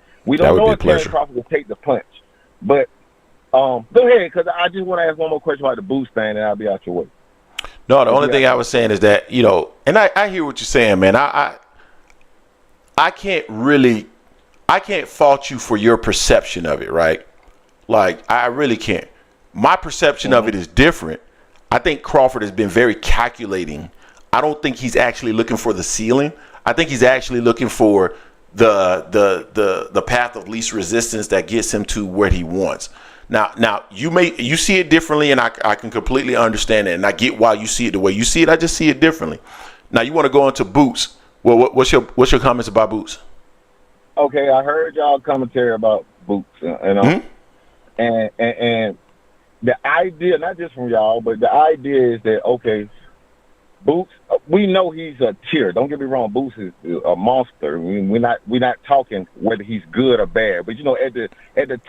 know if Terence Crawford will take the punch. But go ahead, because I just want to ask one more question about the boost thing, and I'll be out your way. No, the only thing I was saying is that, you know, and I hear what you're saying, man. I can't fault you for your perception of it, right? Like, I really can't. My perception of it is different. I think Crawford has been very calculating. I don't think he's actually looking for the ceiling. I think he's actually looking for the path of least resistance that gets him to where he wants. Now you see it differently, and I can completely understand it, and I get why you see it the way you see it. I just see it differently. Now you want to go into Boots. Well, what's your comments about Boots? Okay, I heard y'all commentary about Boots, and the idea, not just from y'all, but the idea is that, okay, Boots, we know he's a tier. Don't get me wrong, Boots is a monster. I mean, we're not talking whether he's good or bad, but you know, at the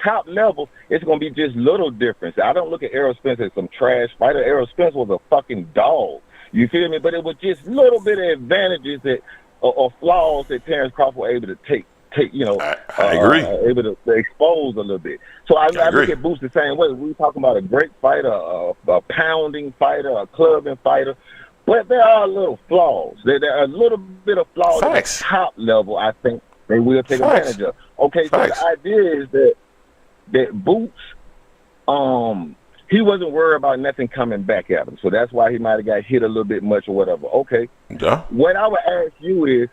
top level, it's gonna be just little difference. I don't look at Errol Spence as some trash fighter. Errol Spence was a fucking dog. You feel me? But it was just little bit of advantages that or flaws that Terence Crawford was able to take. You know, I agree. Able to expose a little bit. So I look at Boots the same way. We're talking about a great fighter, a pounding fighter, a clubbing fighter. But there are little flaws. There are a little bit of flaws at the top level, I think they will take advantage of. Okay, so the idea is that Boots, he wasn't worried about nothing coming back at him. So that's why he might have got hit a little bit much or whatever. Okay. Yeah. What I would ask you is,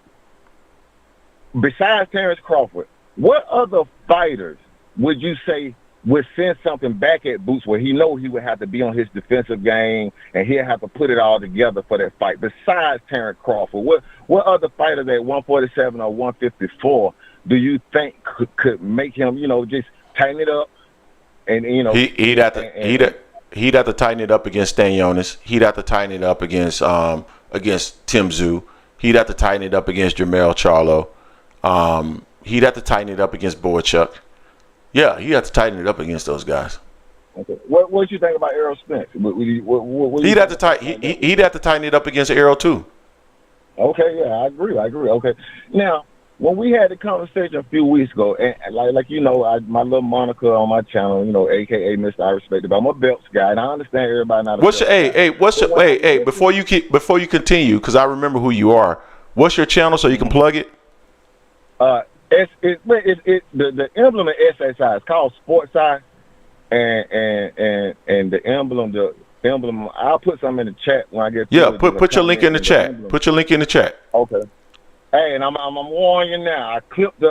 besides Terence Crawford, what other fighters would you say would send something back at Boots where he know he would have to be on his defensive game and he'll have to put it all together for that fight? Besides Terence Crawford, what other fighters at 147 or 154 do you think could make him, you know, just tighten it up? And you know, he'd have to tighten it up against Stanionis. He'd have to tighten it up against Tim Tszyu. He'd have to tighten it up against Jermell Charlo. He'd have to tighten it up against Boychuk. Yeah, he'd have to tighten it up against those guys. Okay. What you think about Errol Spence? He'd have to tighten it up against Errol too. Okay, yeah, I agree. Okay. Now, when we had the conversation a few weeks ago, and like you know, my little moniker on my channel, you know, AKA Mr. I Respect It, I'm a belts guy, and I understand everybody not. Before you continue, because I remember who you are. What's your channel so you can plug it? The emblem of SSI is called Sports Eye, and the emblem. I'll put something in the chat when I get. Put your link in the chat. Put your link in the chat. Okay. Hey, and I'm warning you now. I clipped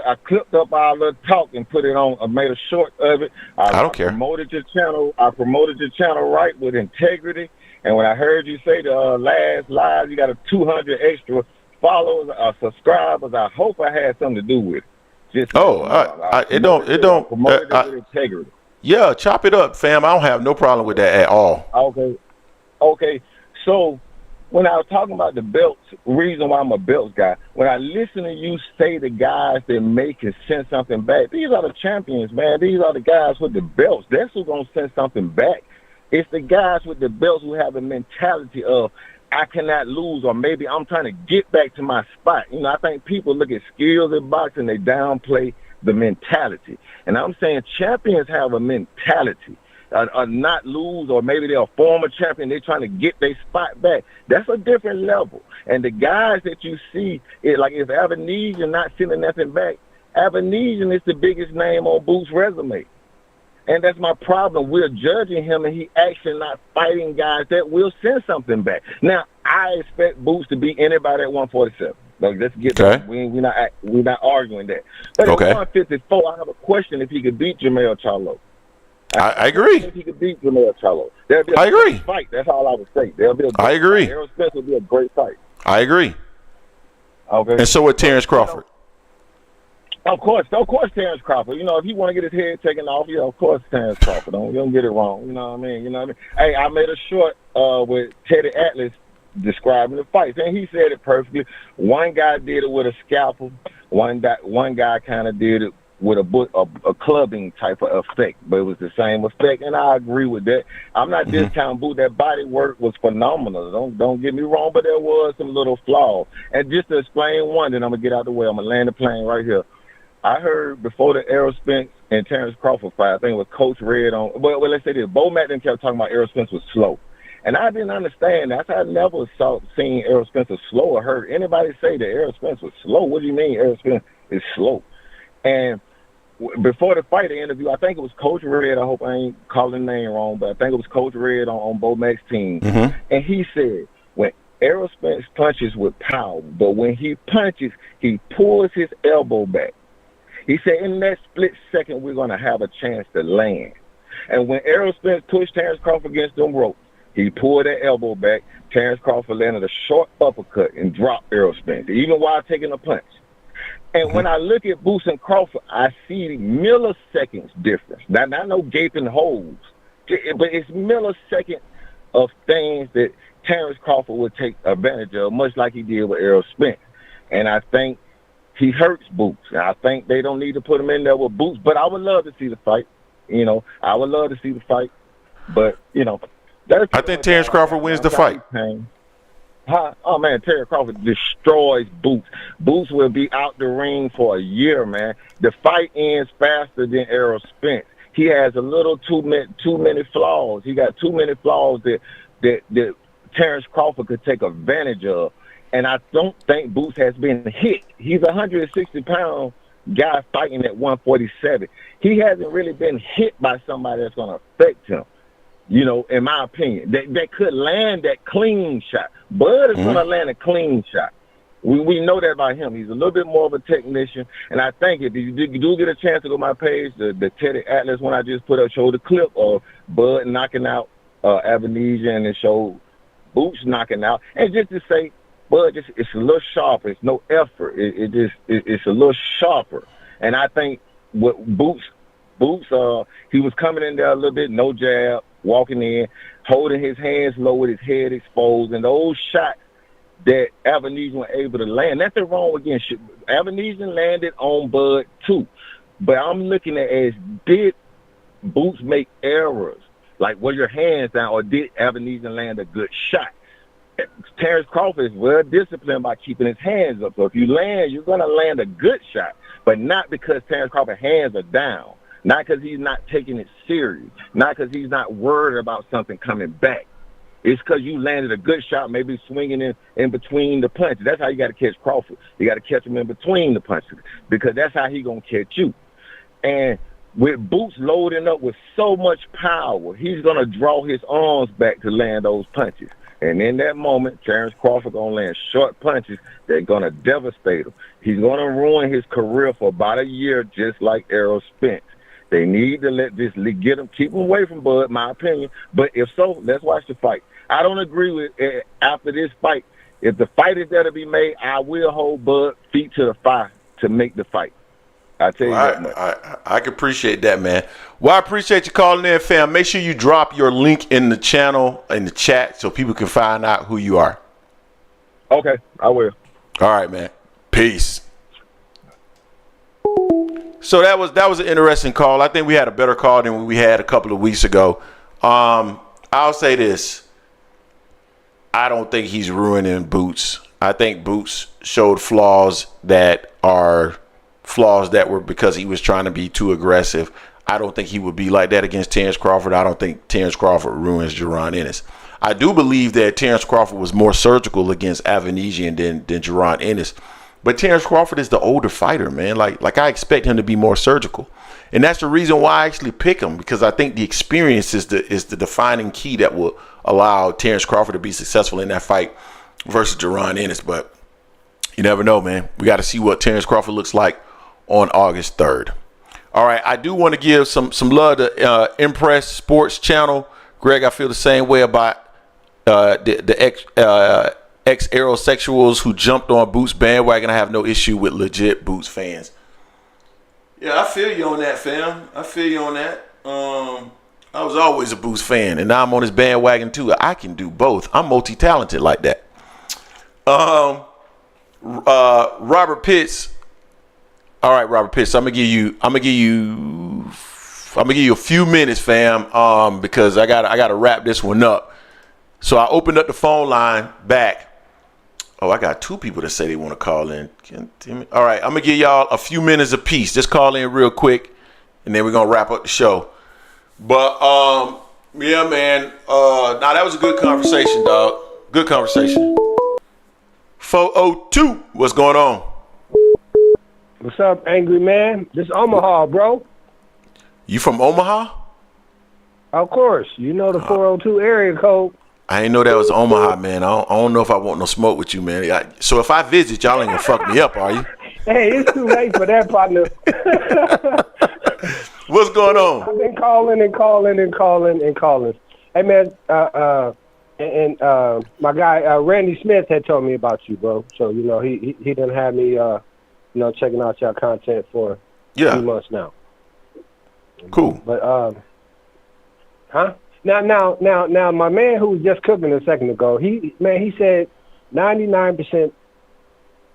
up our little talk and put it on. I made a short of it. I don't care. I promoted your channel right with integrity. And when I heard you say the last live, you got a 200 extra followers, subscribers. I hope I had something to do with it. It don't. Promoted it with integrity. Yeah, chop it up, fam. I don't have no problem with that at all. Okay. So when I was talking about the belts, reason why I'm a belts guy, when I listen to you say the guys that make and send something back, these are the champions, man. These are the guys with the belts. That's who's gonna send something back. It's the guys with the belts who have a mentality of, I cannot lose, or maybe I'm trying to get back to my spot. You know, I think people look at skills in boxing, they downplay the mentality. And I'm saying champions have a mentality, not lose, or maybe they're a former champion, they're trying to get their spot back. That's a different level. And the guys that you see, like if Avanesian not sending nothing back, Avanesian is the biggest name on Boots' resume. And that's my problem. We're judging him, and he actually not fighting guys that will send something back. Now, I expect Boots to beat anybody at 147. Like, let's get that. We're not arguing that. But at 154, I have a question if he could beat Jermell Charlo. I agree. If he could beat Jermell Charlo, I agree. Fight. That's all I would say. There'll be a I agree. Errol Spence will be a great fight. I agree. Okay. And so would Terence Crawford. Of course, Terence Crawford. You know, if he want to get his head taken off, yeah, of course, Terence Crawford. Don't get it wrong. You know what I mean? Hey, I made a short with Teddy Atlas describing the fights, and he said it perfectly. One guy did it with a scalpel. One guy kind of did it with a clubbing type of effect, but it was the same effect, and I agree with that. I'm not discounting Boo. That body work was phenomenal. Don't get me wrong, but there was some little flaws. And just to explain one, then I'm gonna get out of the way. I'm gonna land the plane right here. I heard before the Errol Spence and Terence Crawford fight, I think it was Coach Red on. Well, let's say this. Bo Madden kept talking about Errol Spence was slow, and I didn't understand that. I never seen Errol Spence slow or heard anybody say that Errol Spence was slow. What do you mean Errol Spence is slow? And before the fight, the interview, I think it was Coach Red. I hope I ain't calling the name wrong, but I think it was Coach Red on Bo Mac's team, and he said when Errol Spence punches with power, but when he punches, he pulls his elbow back. He said, in that split second, we're going to have a chance to land. And when Errol Spence pushed Terence Crawford against them ropes, he pulled that elbow back. Terence Crawford landed a short uppercut and dropped Errol Spence, even while taking a punch. And when I look at Boots and Crawford, I see milliseconds difference. Not no gaping holes, but it's milliseconds of things that Terence Crawford would take advantage of, much like he did with Errol Spence. And I think he hurts Boots. I think they don't need to put him in there with Boots, but I would love to see the fight. I would love to see the fight. But, I think Terence Crawford wins the fight. Oh, man, Terence Crawford destroys Boots. Boots will be out the ring for a year, man. The fight ends faster than Errol Spence. He has a little too many flaws. He got too many flaws that Terence Crawford could take advantage of. And I don't think Boots has been hit. He's a 160-pound guy fighting at 147. He hasn't really been hit by somebody that's going to affect him, in my opinion. That could land that clean shot. Bud is going to land a clean shot. We know that about him. He's a little bit more of a technician. And I think if you do get a chance to go to my page, the Teddy Atlas one I just put up showed the clip of Bud knocking out Avenesia, and it showed Boots knocking out. And just to say, Bud, it's a little sharper. It's no effort. It's a little sharper. And I think what Boots, he was coming in there a little bit, no jab, walking in, holding his hands low with his head exposed, and those shots that Avenesia was able to land. Nothing wrong again. Avenesia landed on Bud too, but I'm looking at as did Boots make errors, like were your hands down, or did Avenesia land a good shot? Terence Crawford is well disciplined by keeping his hands up. So if you land, you're going to land a good shot, but not because Terence Crawford's hands are down, not because he's not taking it serious, not because he's not worried about something coming back. It's because you landed a good shot, maybe swinging in between the punches. That's how you got to catch Crawford. You got to catch him in between the punches, because that's how he going to catch you. And with Boots loading up with so much power, he's going to draw his arms back to land those punches. And in that moment, Terence Crawford going to land short punches that are going to devastate him. He's going to ruin his career for about a year, just like Errol Spence. They need to get him, keep him away from Bud, my opinion. But if so, let's watch the fight. I don't agree with after this fight. If the fight is there to be made, I will hold Bud feet to the fire to make the fight. I tell you that much. I can appreciate that, man. Well, I appreciate you calling in, fam. Make sure you drop your link in the channel, in the chat, so people can find out who you are. Okay, I will. All right, man. Peace. So that was an interesting call. I think we had a better call than we had a couple of weeks ago. I'll say this. I don't think he's ruining Boots. I think Boots showed flaws that were because he was trying to be too aggressive. I don't think he would be like that against Terence Crawford. I don't think Terence Crawford ruins Jaron Ennis. I do believe that Terence Crawford was more surgical against Avenesia than Jaron Ennis. But Terence Crawford is the older fighter, man. Like I expect him to be more surgical. And that's the reason why I actually pick him, because I think the experience is the defining key that will allow Terence Crawford to be successful in that fight versus Jaron Ennis. But you never know, man. We got to see what Terence Crawford looks like on August 3rd. All right, I do want to give some love to Impress Sports Channel. Greg, I feel the same way about the ex-aerosexuals who jumped on Boots bandwagon. I have no issue with legit Boots fans. Yeah, I feel you on that, fam. I feel you on that. I was always a Boots fan, and now I'm on this bandwagon too. I can do both. I'm multi-talented like that. Robert Pitts. All right, Robert Pitts. I'm gonna give you a few minutes, fam. Because I gotta wrap this one up. So I opened up the phone line back. Oh, I got two people that say they want to call in. All right, I'm gonna give y'all a few minutes apiece. Just call in real quick, and then we're gonna wrap up the show. But yeah, man. Now that was a good conversation, dog. Good conversation. 402. What's going on? What's up, angry man? This is Omaha, bro. You from Omaha? Of course. You know the 402 area code. I didn't know that was Omaha, man. I don't know if I want no smoke with you, man. So if I visit, y'all ain't gonna fuck me up, are you? Hey, it's too late for that, partner. What's going on? I've been calling. Hey, man, my guy Randy Smith had told me about you, bro. So you know he done had me checking out your content for a few months now. Cool. But Now, my man who was just cooking a second ago, he said 99%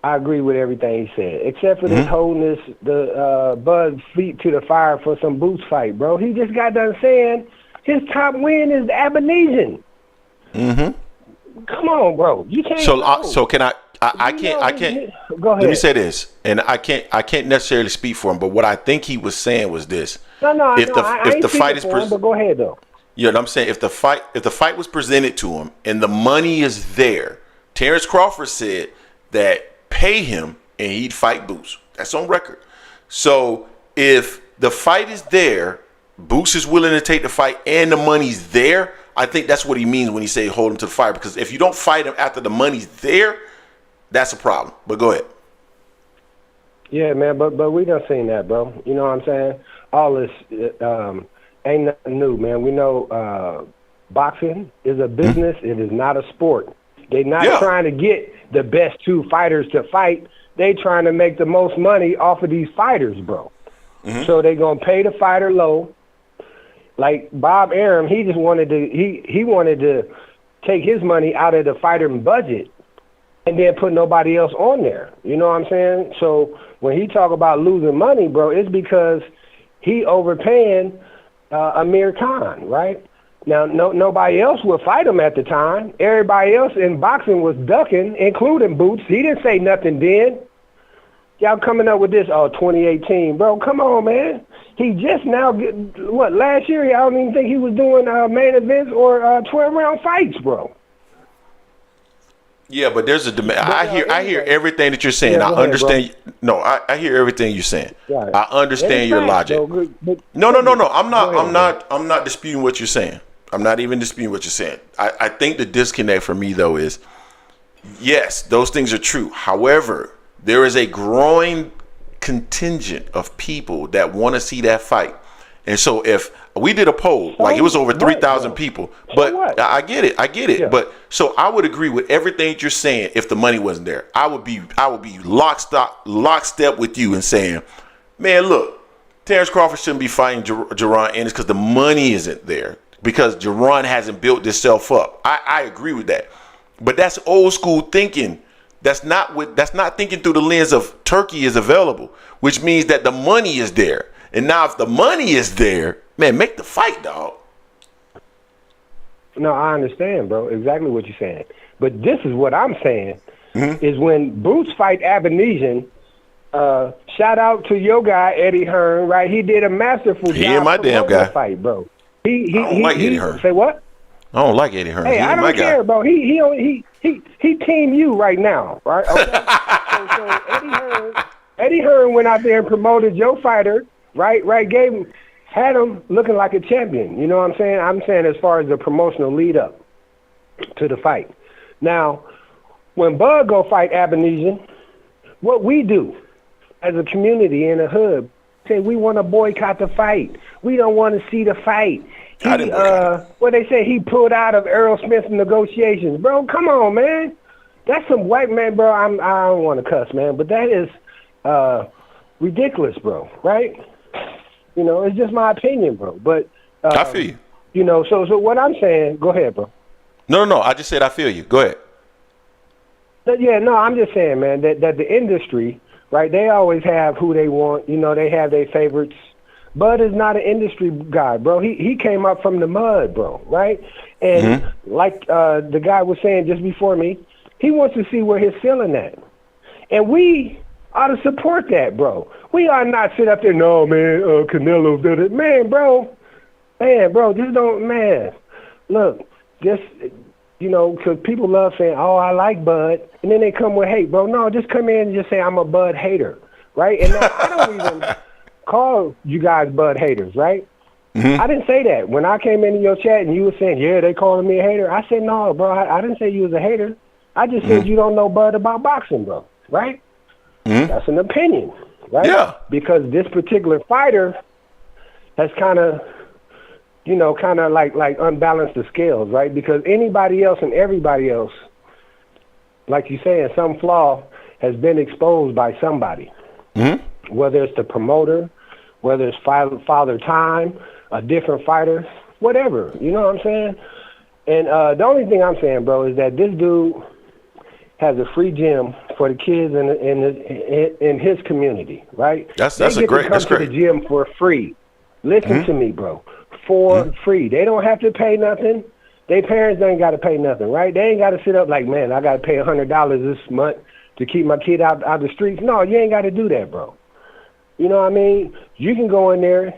I agree with everything he said, except for this holding the Bud feet to the fire for some Boots fight, bro. He just got done saying his top win is the Abenesian. Mm-hmm. Come on, bro. You can't. So can I can't. Go ahead. Let me say this, and I can't necessarily speak for him, but what I think he was saying was this. If the fight is but go ahead though. You know what I'm saying? If the fight was presented to him and the money is there, Terence Crawford said that pay him and he'd fight Boots. That's on record. So if the fight is there, Boots is willing to take the fight and the money's there, I think that's what he means when he say hold him to the fire. Because if you don't fight him after the money's there, that's a problem. But go ahead. Yeah, man, but we done seen that, bro. You know what I'm saying? All this ain't nothing new, man. We know boxing is a business. It is not a sport. They're not trying to get the best two fighters to fight. They trying to make the most money off of these fighters, bro. Mm-hmm. So they going to pay the fighter low. Like Bob Arum, he just wanted to he wanted to take his money out of the fighter budget and then put nobody else on there. You know what I'm saying? So when he talk about losing money, bro, it's because he overpaying Amir Khan, right? Now, nobody else would fight him at the time. Everybody else in boxing was ducking, including Boots. He didn't say nothing then. Y'all coming up with this, 2018. Bro, come on, man. He just now, last year, I don't even think he was doing main events or 12-round fights, bro. Yeah, but there's a demand. I hear everything that you're saying. Yeah, I understand. I hear everything you're saying. Right. I understand your logic. No. I'm not disputing what you're saying. I'm not even disputing what you're saying. I think the disconnect for me though is, yes, those things are true. However, there is a growing contingent of people that want to see that fight. And so if we did a poll, like it was over 3,000 people, but I get it. Yeah. But so I would agree with everything that you're saying. If the money wasn't there, I would be lockstep with you and saying, man, look, Terence Crawford shouldn't be fighting Jaron Ennis because the money isn't there, because Jaron hasn't built himself up. I agree with that, but that's old school thinking. That's not thinking through the lens of Turkey is available, which means that the money is there. And now if the money is there, man, make the fight, dog. No, I understand, bro, exactly what you're saying. But this is what I'm saying, is when Boots fight Abenesian, shout out to your guy, Eddie Hearn, right? He did a masterful job. He ain't my damn guy. Fight, bro. I don't like Eddie Hearn. Say what? I don't like Eddie Hearn. Hey, I don't care, bro. He team you right now, right? Okay. so Eddie Hearn went out there and promoted your fighter, right? Had him looking like a champion. You know what I'm saying? I'm saying as far as the promotional lead up to the fight. Now, when Bud go fight Abanesian, what we do as a community in the hood, say we want to boycott the fight. We don't want to see the fight. What they say, he pulled out of Errol Smith's negotiations. Bro, come on, man. That's some white man, bro. I don't want to cuss, man, but that is ridiculous, bro, right? You know, it's just my opinion, bro. But I feel you. You know, so what I'm saying, go ahead, bro. No. I just said I feel you. Go ahead. Yeah, no, I'm just saying, man, that the industry, right, they always have who they want. You know, they have their favorites. Bud is not an industry guy, bro. He came up from the mud, bro, right? And like the guy was saying just before me, he wants to see where his ceiling at. And we ought to support that, bro. We ought not sit up there, no, man, Canelo did it. Man, bro, just don't, man. Look, just, you know, because people love saying, oh, I like Bud, and then they come with hate, bro. No, just come in and just say I'm a Bud hater, right? And now, I don't even call you guys Bud haters, right? I didn't say that. When I came into your chat and you were saying, yeah, they calling me a hater, I said, no, bro, I didn't say you was a hater. I just said you don't know Bud about boxing, bro, right? That's an opinion, right? Yeah. Because this particular fighter has kind of, you know, like unbalanced the scales, right? Because anybody else and everybody else, like you saying, some flaw has been exposed by somebody. Whether it's the promoter, whether it's Father Time, a different fighter, whatever. You know what I'm saying? And the only thing I'm saying, bro, is that this dude has a free gym for the kids in his community, right? That's great. That's great. To the gym for free. Listen to me, bro. For free. They don't have to pay nothing. Their parents ain't got to pay nothing, right? They ain't got to sit up like, man, I got to pay $100 this month to keep my kid out the streets. No, you ain't got to do that, bro. You know what I mean? You can go in there,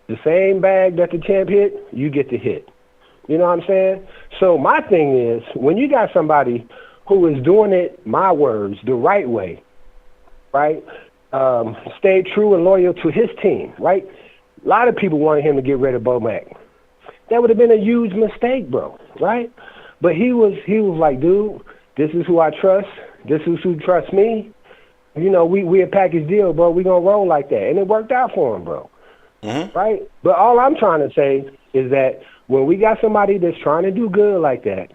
the same bag that the champ hit, you get to hit. You know what I'm saying? So my thing is, when you got somebody who is doing it, my words, the right way, right? Stay true and loyal to his team, right? A lot of people wanted him to get rid of Bomac. That would have been a huge mistake, bro, right? But he was like, dude, this is who I trust. This is who trusts me. You know, we a package deal, bro. We gonna roll like that, and it worked out for him, bro. Right? But all I'm trying to say is that when we got somebody that's trying to do good like that,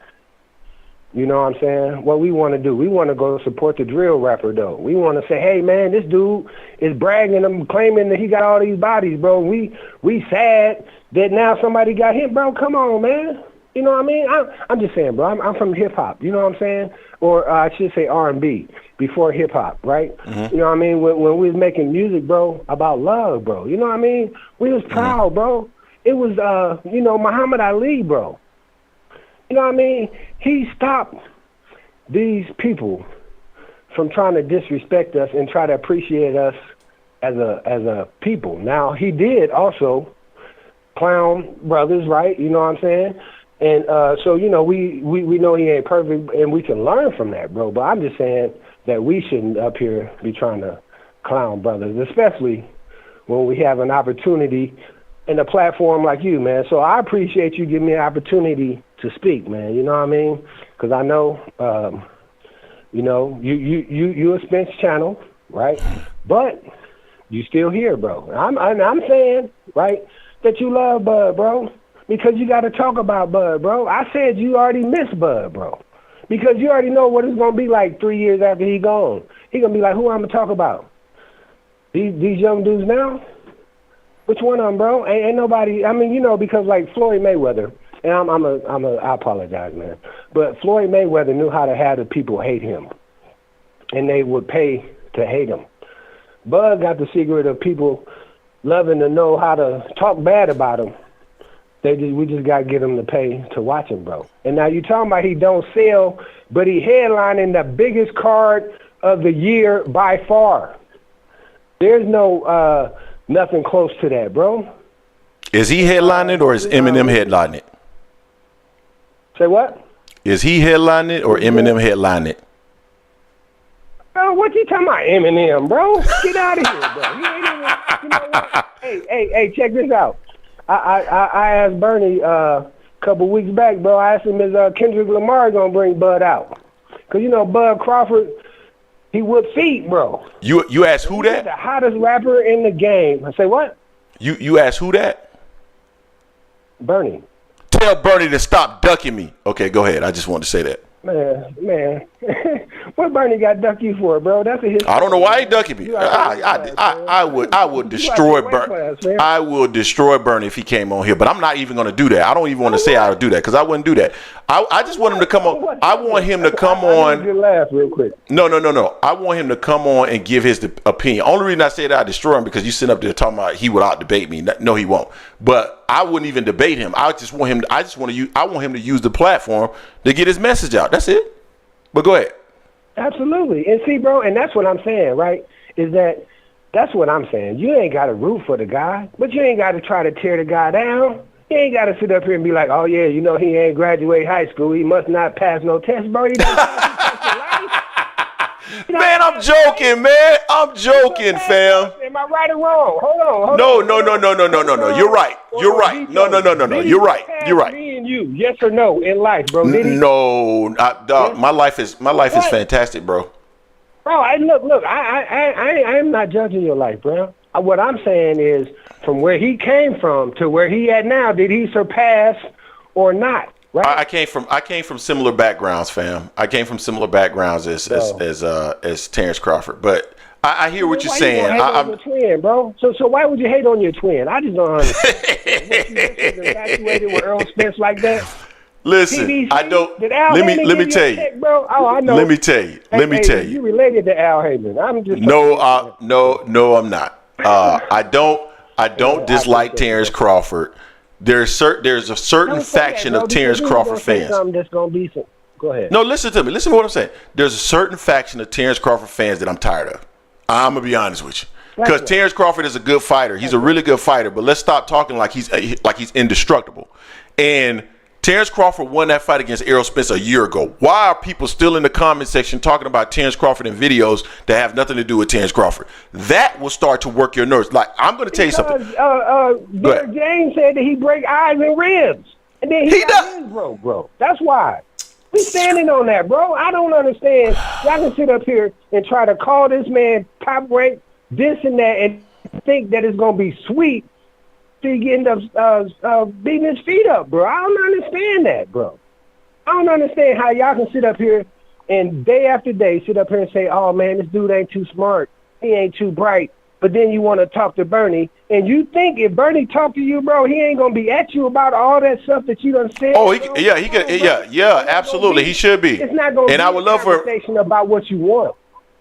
you know what I'm saying? What we want to do, we want to go support the drill rapper, though. We want to say, hey, man, this dude is bragging and claiming that he got all these bodies, bro. We sad that now somebody got him, bro. Come on, man. You know what I mean? I'm just saying, bro. I'm from hip-hop, you know what I'm saying? Or I should say R&B before hip-hop, right? You know what I mean? When we was making music, bro, about love, bro. You know what I mean? We was proud, bro. It was, you know, Muhammad Ali, bro. You know what I mean? He stopped these people from trying to disrespect us and try to appreciate us as a people. Now, he did also clown brothers, right? You know what I'm saying? And so, you know, we know he ain't perfect, and we can learn from that, bro. But I'm just saying that we shouldn't up here be trying to clown brothers, especially when we have an opportunity in a platform like you, man. So I appreciate you giving me an opportunity to speak, man. You know what I mean? Because I know, you know, you a Spence channel, right? But you still here, bro. I'm saying, right, that you love Bud, bro, because you got to talk about Bud, bro. I said you already miss Bud, bro, because you already know what it's going to be like 3 years after he gone. He going to be like, who I'm going to talk about? These young dudes now? Which one of them, bro? Ain't nobody. I mean, you know, because like Floyd Mayweather, and I apologize, man, but Floyd Mayweather knew how to have the people hate him, and they would pay to hate him. Bud got the secret of people loving to know how to talk bad about him. We just got to get him to pay to watch him, bro. And now you talking about he don't sell, but he headlining the biggest card of the year by far. There's no nothing close to that, bro. Is he headlining or is Eminem headlining it? Say what? Is he headlining it or Eminem headlining it? Oh, what you talking about, Eminem, bro? Get out of here, bro. You ain't even, you know what? Hey, check this out. I asked Bernie a couple weeks back, bro. I asked him, is Kendrick Lamar gonna bring Bud out? Cause you know Bud Crawford, he whipped feet, bro. You asked who He's that? the hottest rapper in the game. I say what? You asked who that? Bernie. Tell Bernie to stop ducking me. Okay, go ahead. I just wanted to say that. Man. What Bernie got duck you for, bro? That's a history. I don't know why he ducking me. I would destroy Bernie. I will destroy Bernie if he came on here. But I'm not even going to do that. I don't even want to say how to do that because I wouldn't do that. I just want him to come on. I want him to come on. I laugh real quick. No. I want him to come on and give his opinion. Only reason I say that I destroy him because you sit up there talking about he would out debate me. No, he won't. But I wouldn't even debate him. I want him to use the platform to get his message out. That's it. But go ahead. Absolutely. And see, bro, and that's what I'm saying, right? That's what I'm saying. You ain't got to root for the guy, but you ain't got to try to tear the guy down. You ain't got to sit up here and be like, oh, yeah, you know, he ain't graduate high school. He must not pass no test, bro. He don't pass the test in life. Man, I'm joking, man. I'm joking, fam. Am I right or wrong? Hold on. No. You're right. You're right. No. You're right. You're right. Me and you, yes or no, in life, bro? No, dog. My life is fantastic, bro. Bro, look. I am not judging your life, bro. What I'm saying is, from where he came from to where he at now, did he surpass or not? Right? I came from similar backgrounds, fam. I came from similar backgrounds as Terence Crawford. But I hear what you're saying. I'm your twin, bro. So why would you hate on your twin? I just don't understand. What, you just infatuated with Earl Spence like that? Listen, TBC? I don't. Let me tell you, check, bro. Oh, I know. Let me tell you. You related to Al Heyman? I'm just no, I'm not. I don't dislike Terence Crawford. There's a certain faction of Terence Crawford fans. That's gonna be some. Go ahead. No, listen to me. Listen to what I'm saying. There's a certain faction of Terence Crawford fans that I'm tired of. I'm gonna be honest with you, because Terence Crawford is a good fighter. He's a really good fighter. But let's stop talking like he's indestructible. And Terence Crawford won that fight against Errol Spence a year ago. Why are people still in the comment section talking about Terence Crawford in videos that have nothing to do with Terence Crawford? That will start to work your nerves. Like, I'm going to tell you something. Derek James said that he break eyes and ribs. And then he got his bro. That's why. We standing on that, bro. I don't understand. Y'all can sit up here and try to call this man top rank, this and that, and think that it's going to be sweet. He end up beating his feet up, bro. I don't understand that, bro. I don't understand how y'all can sit up here and day after day sit up here and say, oh, man, this dude ain't too smart. He ain't too bright. But then you want to talk to Bernie, and you think if Bernie talk to you, bro, he ain't going to be at you about all that stuff that you done said. Oh, absolutely. He should be. It's not going to be a conversation about what you want.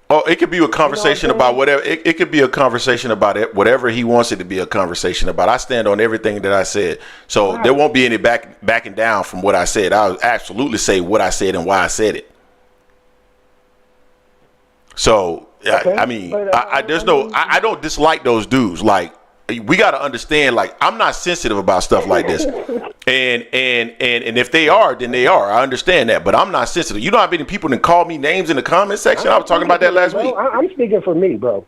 Oh, it could be a conversation about whatever. It could be a conversation about it, whatever he wants it to be a conversation about. I stand on everything that I said, so there won't be any backing down from what I said. I'll absolutely say what I said and why I said it. So I mean, I don't dislike those dudes. Like, we got to understand. Like, I'm not sensitive about stuff like this, and if they are, then they are. I understand that, but I'm not sensitive. You know how many people that call me names in the comment section? I was talking about that last week. I'm speaking for me, bro.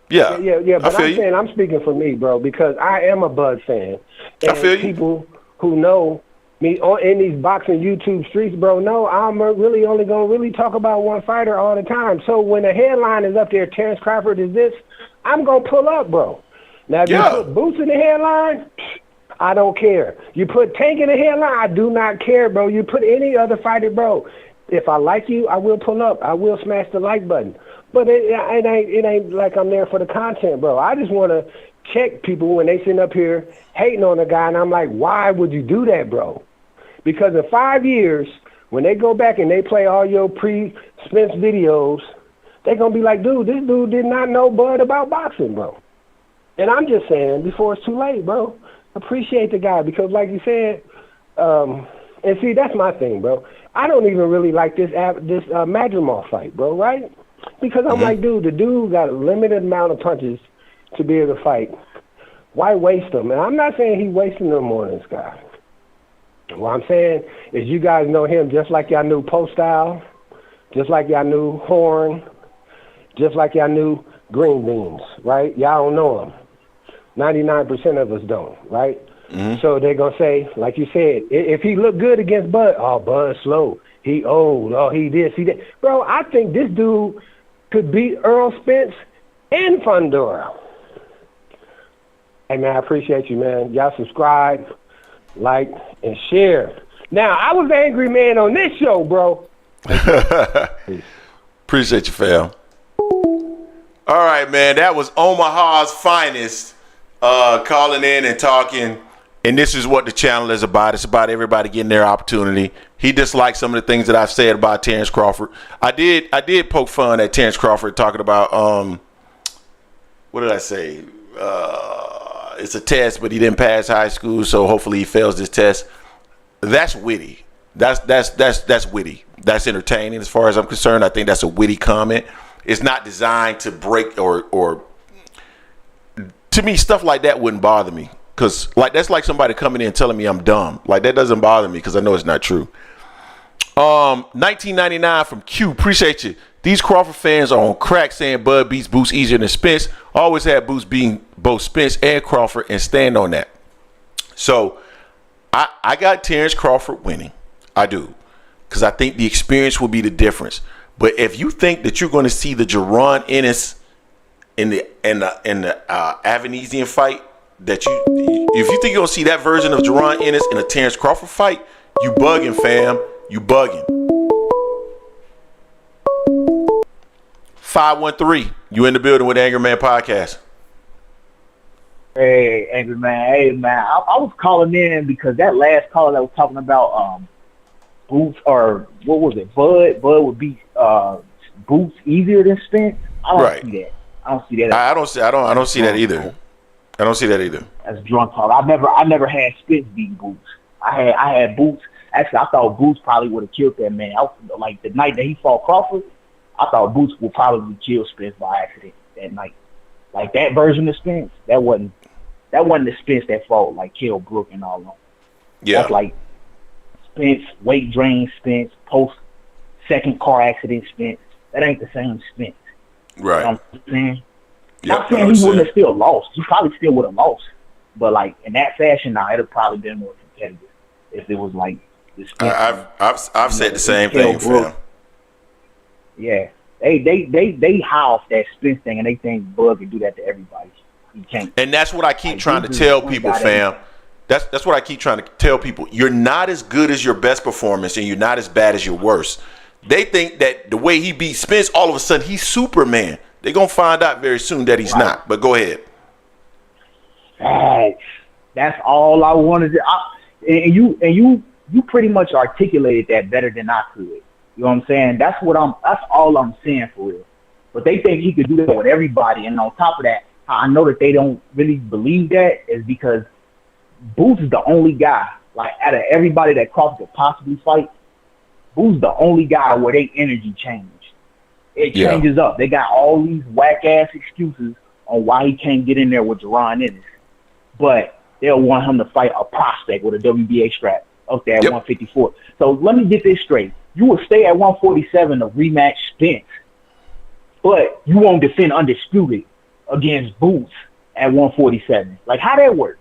Yeah. But I'm speaking for me, bro, because I am a Bud fan. And I feel you. People who know me in these boxing YouTube streets, bro, know I'm really only going to really talk about one fighter all the time. So when the headline is up there, Terence Crawford is this, I'm going to pull up, bro. Now, if you put Boots in the headline, I don't care. You put Tank in the headline, I do not care, bro. You put any other fighter, bro. If I like you, I will pull up. I will smash the like button. But it ain't like I'm there for the content, bro. I just want to check people when they sit up here hating on a guy, and I'm like, why would you do that, bro? Because in 5 years, when they go back and they play all your pre-Spence videos, they're going to be like, dude, this dude did not know Bud about boxing, bro. And I'm just saying, before it's too late, bro, appreciate the guy. Because like you said, and see, that's my thing, bro. I don't even really like this Madrimov fight, bro, right? Because I'm like, dude, the dude got a limited amount of punches to be able to fight. Why waste them? And I'm not saying he wasting them on this guy. What I'm saying is you guys know him just like y'all knew Post Style, just like y'all knew Horn, just like y'all knew green beans, right? Y'all don't know them. 99% of us don't, right? Mm-hmm. So they're going to say, like you said, if he look good against Bud, oh, Bud's slow. He old. Oh, he this, he that. Bro, I think this dude could beat Earl Spence and Fundora. Hey, man, I appreciate you, man. Y'all subscribe, like, and share. Now, I was angry man on this show, bro. Appreciate you, fam. All right, man. That was Omaha's finest calling in and talking. And this is what the channel is about. It's about everybody getting their opportunity. He disliked some of the things that I've said about Terence Crawford. I did poke fun at Terence Crawford talking about what did I say? It's a test, but he didn't pass high school, so hopefully he fails this test. That's witty. That's witty. That's entertaining as far as I'm concerned. I think that's a witty comment. It's not designed to break or to me, stuff like that wouldn't bother me. Because that's like somebody coming in and telling me I'm dumb. Like, that doesn't bother me because I know it's not true. 1999 from Q. Appreciate you. These Crawford fans are on crack saying Bud beats Boots easier than Spence. Always had Boots beating both Spence and Crawford and stand on that. So I got Terence Crawford winning. I do. Because I think the experience will be the difference. But if you think that you're going to see the Jerron Ennis in the Avanesian fight, if you think you're going to see that version of Jerron Ennis in a Terence Crawford fight, you bugging, fam. You bugging. 513, you in the building with Angry Man Podcast. Hey, Angry Man. Hey, man. I was calling in because that last caller that was talking about Boots, or what was it? Bud would beat Boots easier than Spence. I don't see that. I don't see that. I don't see that either. I don't see that either. That's drunk talk. I never had Spence beat Boots. I had Boots. Actually, I thought Boots probably would have killed that man. Like the night that he fought Crawford, I thought Boots would probably kill Spence by accident that night. Like that version of Spence, that wasn't the Spence that fought like killed Brook and all of them. Yeah. That's like Spence, weight drain Spence, post second car accident Spence. That ain't the same Spence. Right. You know what I'm saying? Yep, Not saying he wouldn't have still lost. He probably still would have lost. But like in that fashion now, it'd have probably been more competitive if it was like this. I've said the same thing, fam. Yeah. They house that Spence thing and they think Bud can do that to everybody. He can't. And that's what I keep trying to tell people, fam. That's what I keep trying to tell people. You're not as good as your best performance and you're not as bad as your worst. They think that the way he beat Spence, all of a sudden he's Superman. They're going to find out very soon that he's not. But go ahead. That's all I wanted to. And you pretty much articulated that better than I could. You know what I'm saying? That's all I'm saying for real. But they think he could do that with everybody. And on top of that, I know that they don't really believe that is because Boots is the only guy, like out of everybody that Crawford could possibly fight, Boots is the only guy where they energy change. It changes up. They got all these whack-ass excuses on why he can't get in there with Jerron Ennis. But they'll want him to fight a prospect with a WBA strap up there at 154. So let me get this straight. You will stay at 147 to rematch Spence, but you won't defend undisputed against Boots at 147. Like, how that work?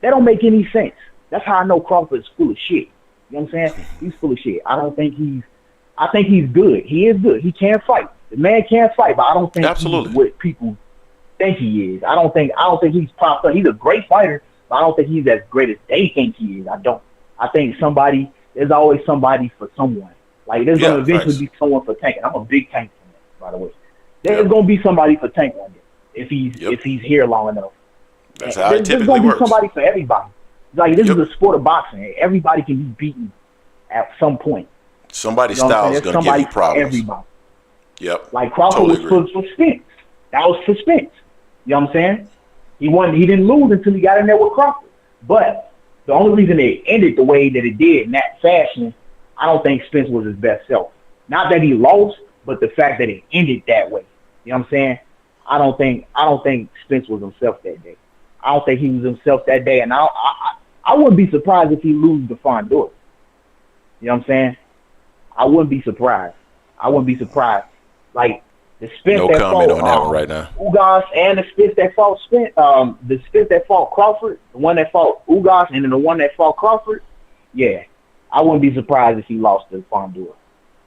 That don't make any sense. That's how I know Crawford is full of shit. You know what I'm saying? He's full of shit. I think he's good. He is good. He can fight. The man can fight, but I don't think he's what people think he is. I don't think he's propped up. He's a great fighter, but I don't think he's as great as they think he is. I don't. I think there's always somebody for someone. Like, there's going to eventually be someone for Tank. And I'm a big Tank fan, by the way. There's going to be somebody for Tank one day if he's here long enough. That's how it typically there's going to works. be somebody for everybody. Like, this is a sport of boxing. Everybody can be beaten at some point. Somebody's style is going to give you problems. Everybody. Yep. Like Crawford was for Spence. That was for Spence. You know what I'm saying? He didn't lose until he got in there with Crawford. But the only reason it ended the way that it did in that fashion, I don't think Spence was his best self. Not that he lost, but the fact that it ended that way. You know what I'm saying? I don't think Spence was himself that day. I don't think he was himself that day, and I wouldn't be surprised if he loses to Fundora. You know what I'm saying? I wouldn't be surprised. Like, The Spence No that comment fought, on that one right now. Ugas and the Spence that fought the Spence that fought Crawford, the one that fought Ugas, and then the one that fought Crawford. Yeah, I wouldn't be surprised if he lost to Fondor.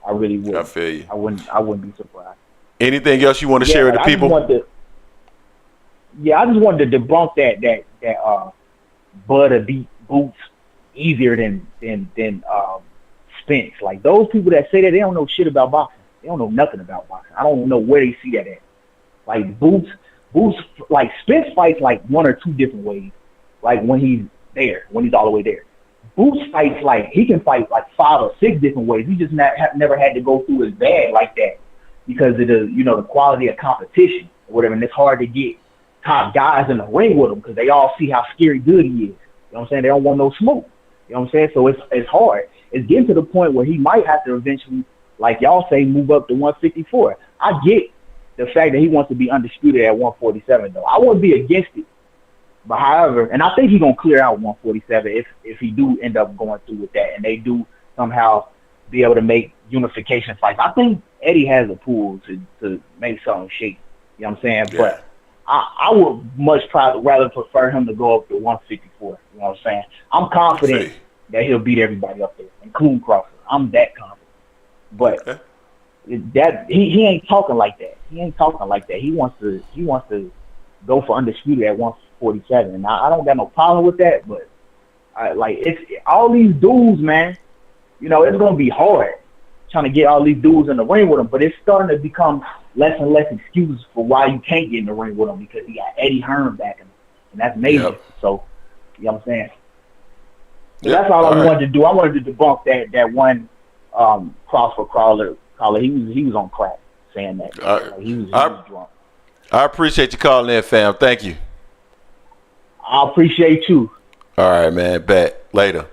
I really would. I feel you. I wouldn't be surprised. Anything else you want to share with the people? I just wanted to debunk that Bud beat Boots easier than Spence. Like, those people that say that, they don't know shit about boxing. They don't know nothing about boxing. I don't know where they see that at. Like, Boots, like, Spence fights like one or two different ways. Like, when he's all the way there. Boots fights like, he can fight like 5 or 6 different ways. He just never had to go through his bag like that because of the quality of competition or whatever. And it's hard to get top guys in the ring with him because they all see how scary good he is. You know what I'm saying? They don't want no smoke. You know what I'm saying? So it's hard. It's getting to the point where he might have to eventually, like y'all say, move up to 154. I get the fact that he wants to be undisputed at 147, though. I wouldn't be against it. But however, and I think he's going to clear out 147 if he do end up going through with that and they do somehow be able to make unification fights. I think Eddie has a pool to make something shake. You know what I'm saying? Yeah. But I would much rather prefer him to go up to 154. You know what I'm saying? I'm confident that he'll beat everybody up there, including Crawford. I'm that confident. But he ain't talking like that. He ain't talking like that. He wants to go for undisputed at 147. And I don't got no problem with that, but it's all these dudes, man. You know, it's gonna be hard trying to get all these dudes in the ring with him, but it's starting to become less and less excuses for why you can't get in the ring with him because he got Eddie Hearn backing him, and that's major. Yep. So, you know what I'm saying? So that's all I wanted to do. I wanted to debunk that one Crawford caller. He was on crack saying that. He was drunk. I appreciate you calling in, fam. Thank you. I appreciate you. All right, man. Bet. Later.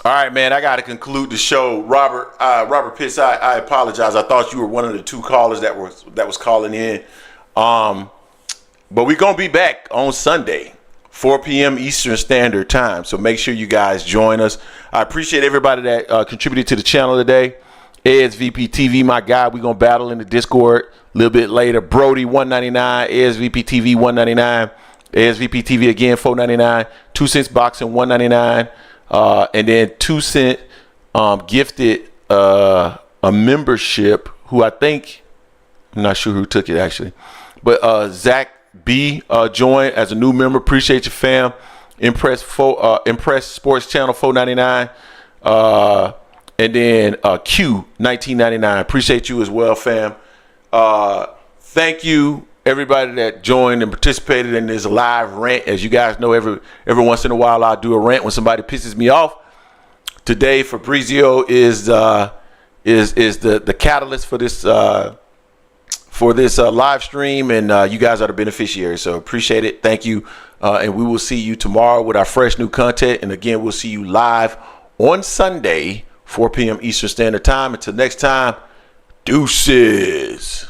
All right, man. I got to conclude the show. Robert Pitts, I apologize. I thought you were one of the 2 callers that was calling in. But we're going to be back on Sunday, 4 p.m. Eastern Standard Time. So make sure you guys join us. I appreciate everybody that contributed to the channel today. Ed's VP TV, my guy. We're going to battle in the Discord a little bit later. Brody, $1.99. Ed's VP TV, $1.99. Ed's VP TV again, $4.99. 2 Cents Boxing, $1.99. And then 2 Cent gifted a membership who I'm not sure who took it actually. But Zach B joined as a new member. Appreciate you, fam. Impress Sports Channel, $4.99. And then Q, $19.99. Appreciate you as well, fam. Thank you, everybody that joined and participated in this live rant. As you guys know, every once in a while I do a rant when somebody pisses me off. Today, Fabrizio is the catalyst for this live stream, and you guys are the beneficiaries. So appreciate it. Thank you, and we will see you tomorrow with our fresh new content. And again, we'll see you live on Sunday, 4 p.m. Eastern Standard Time. Until next time, deuces.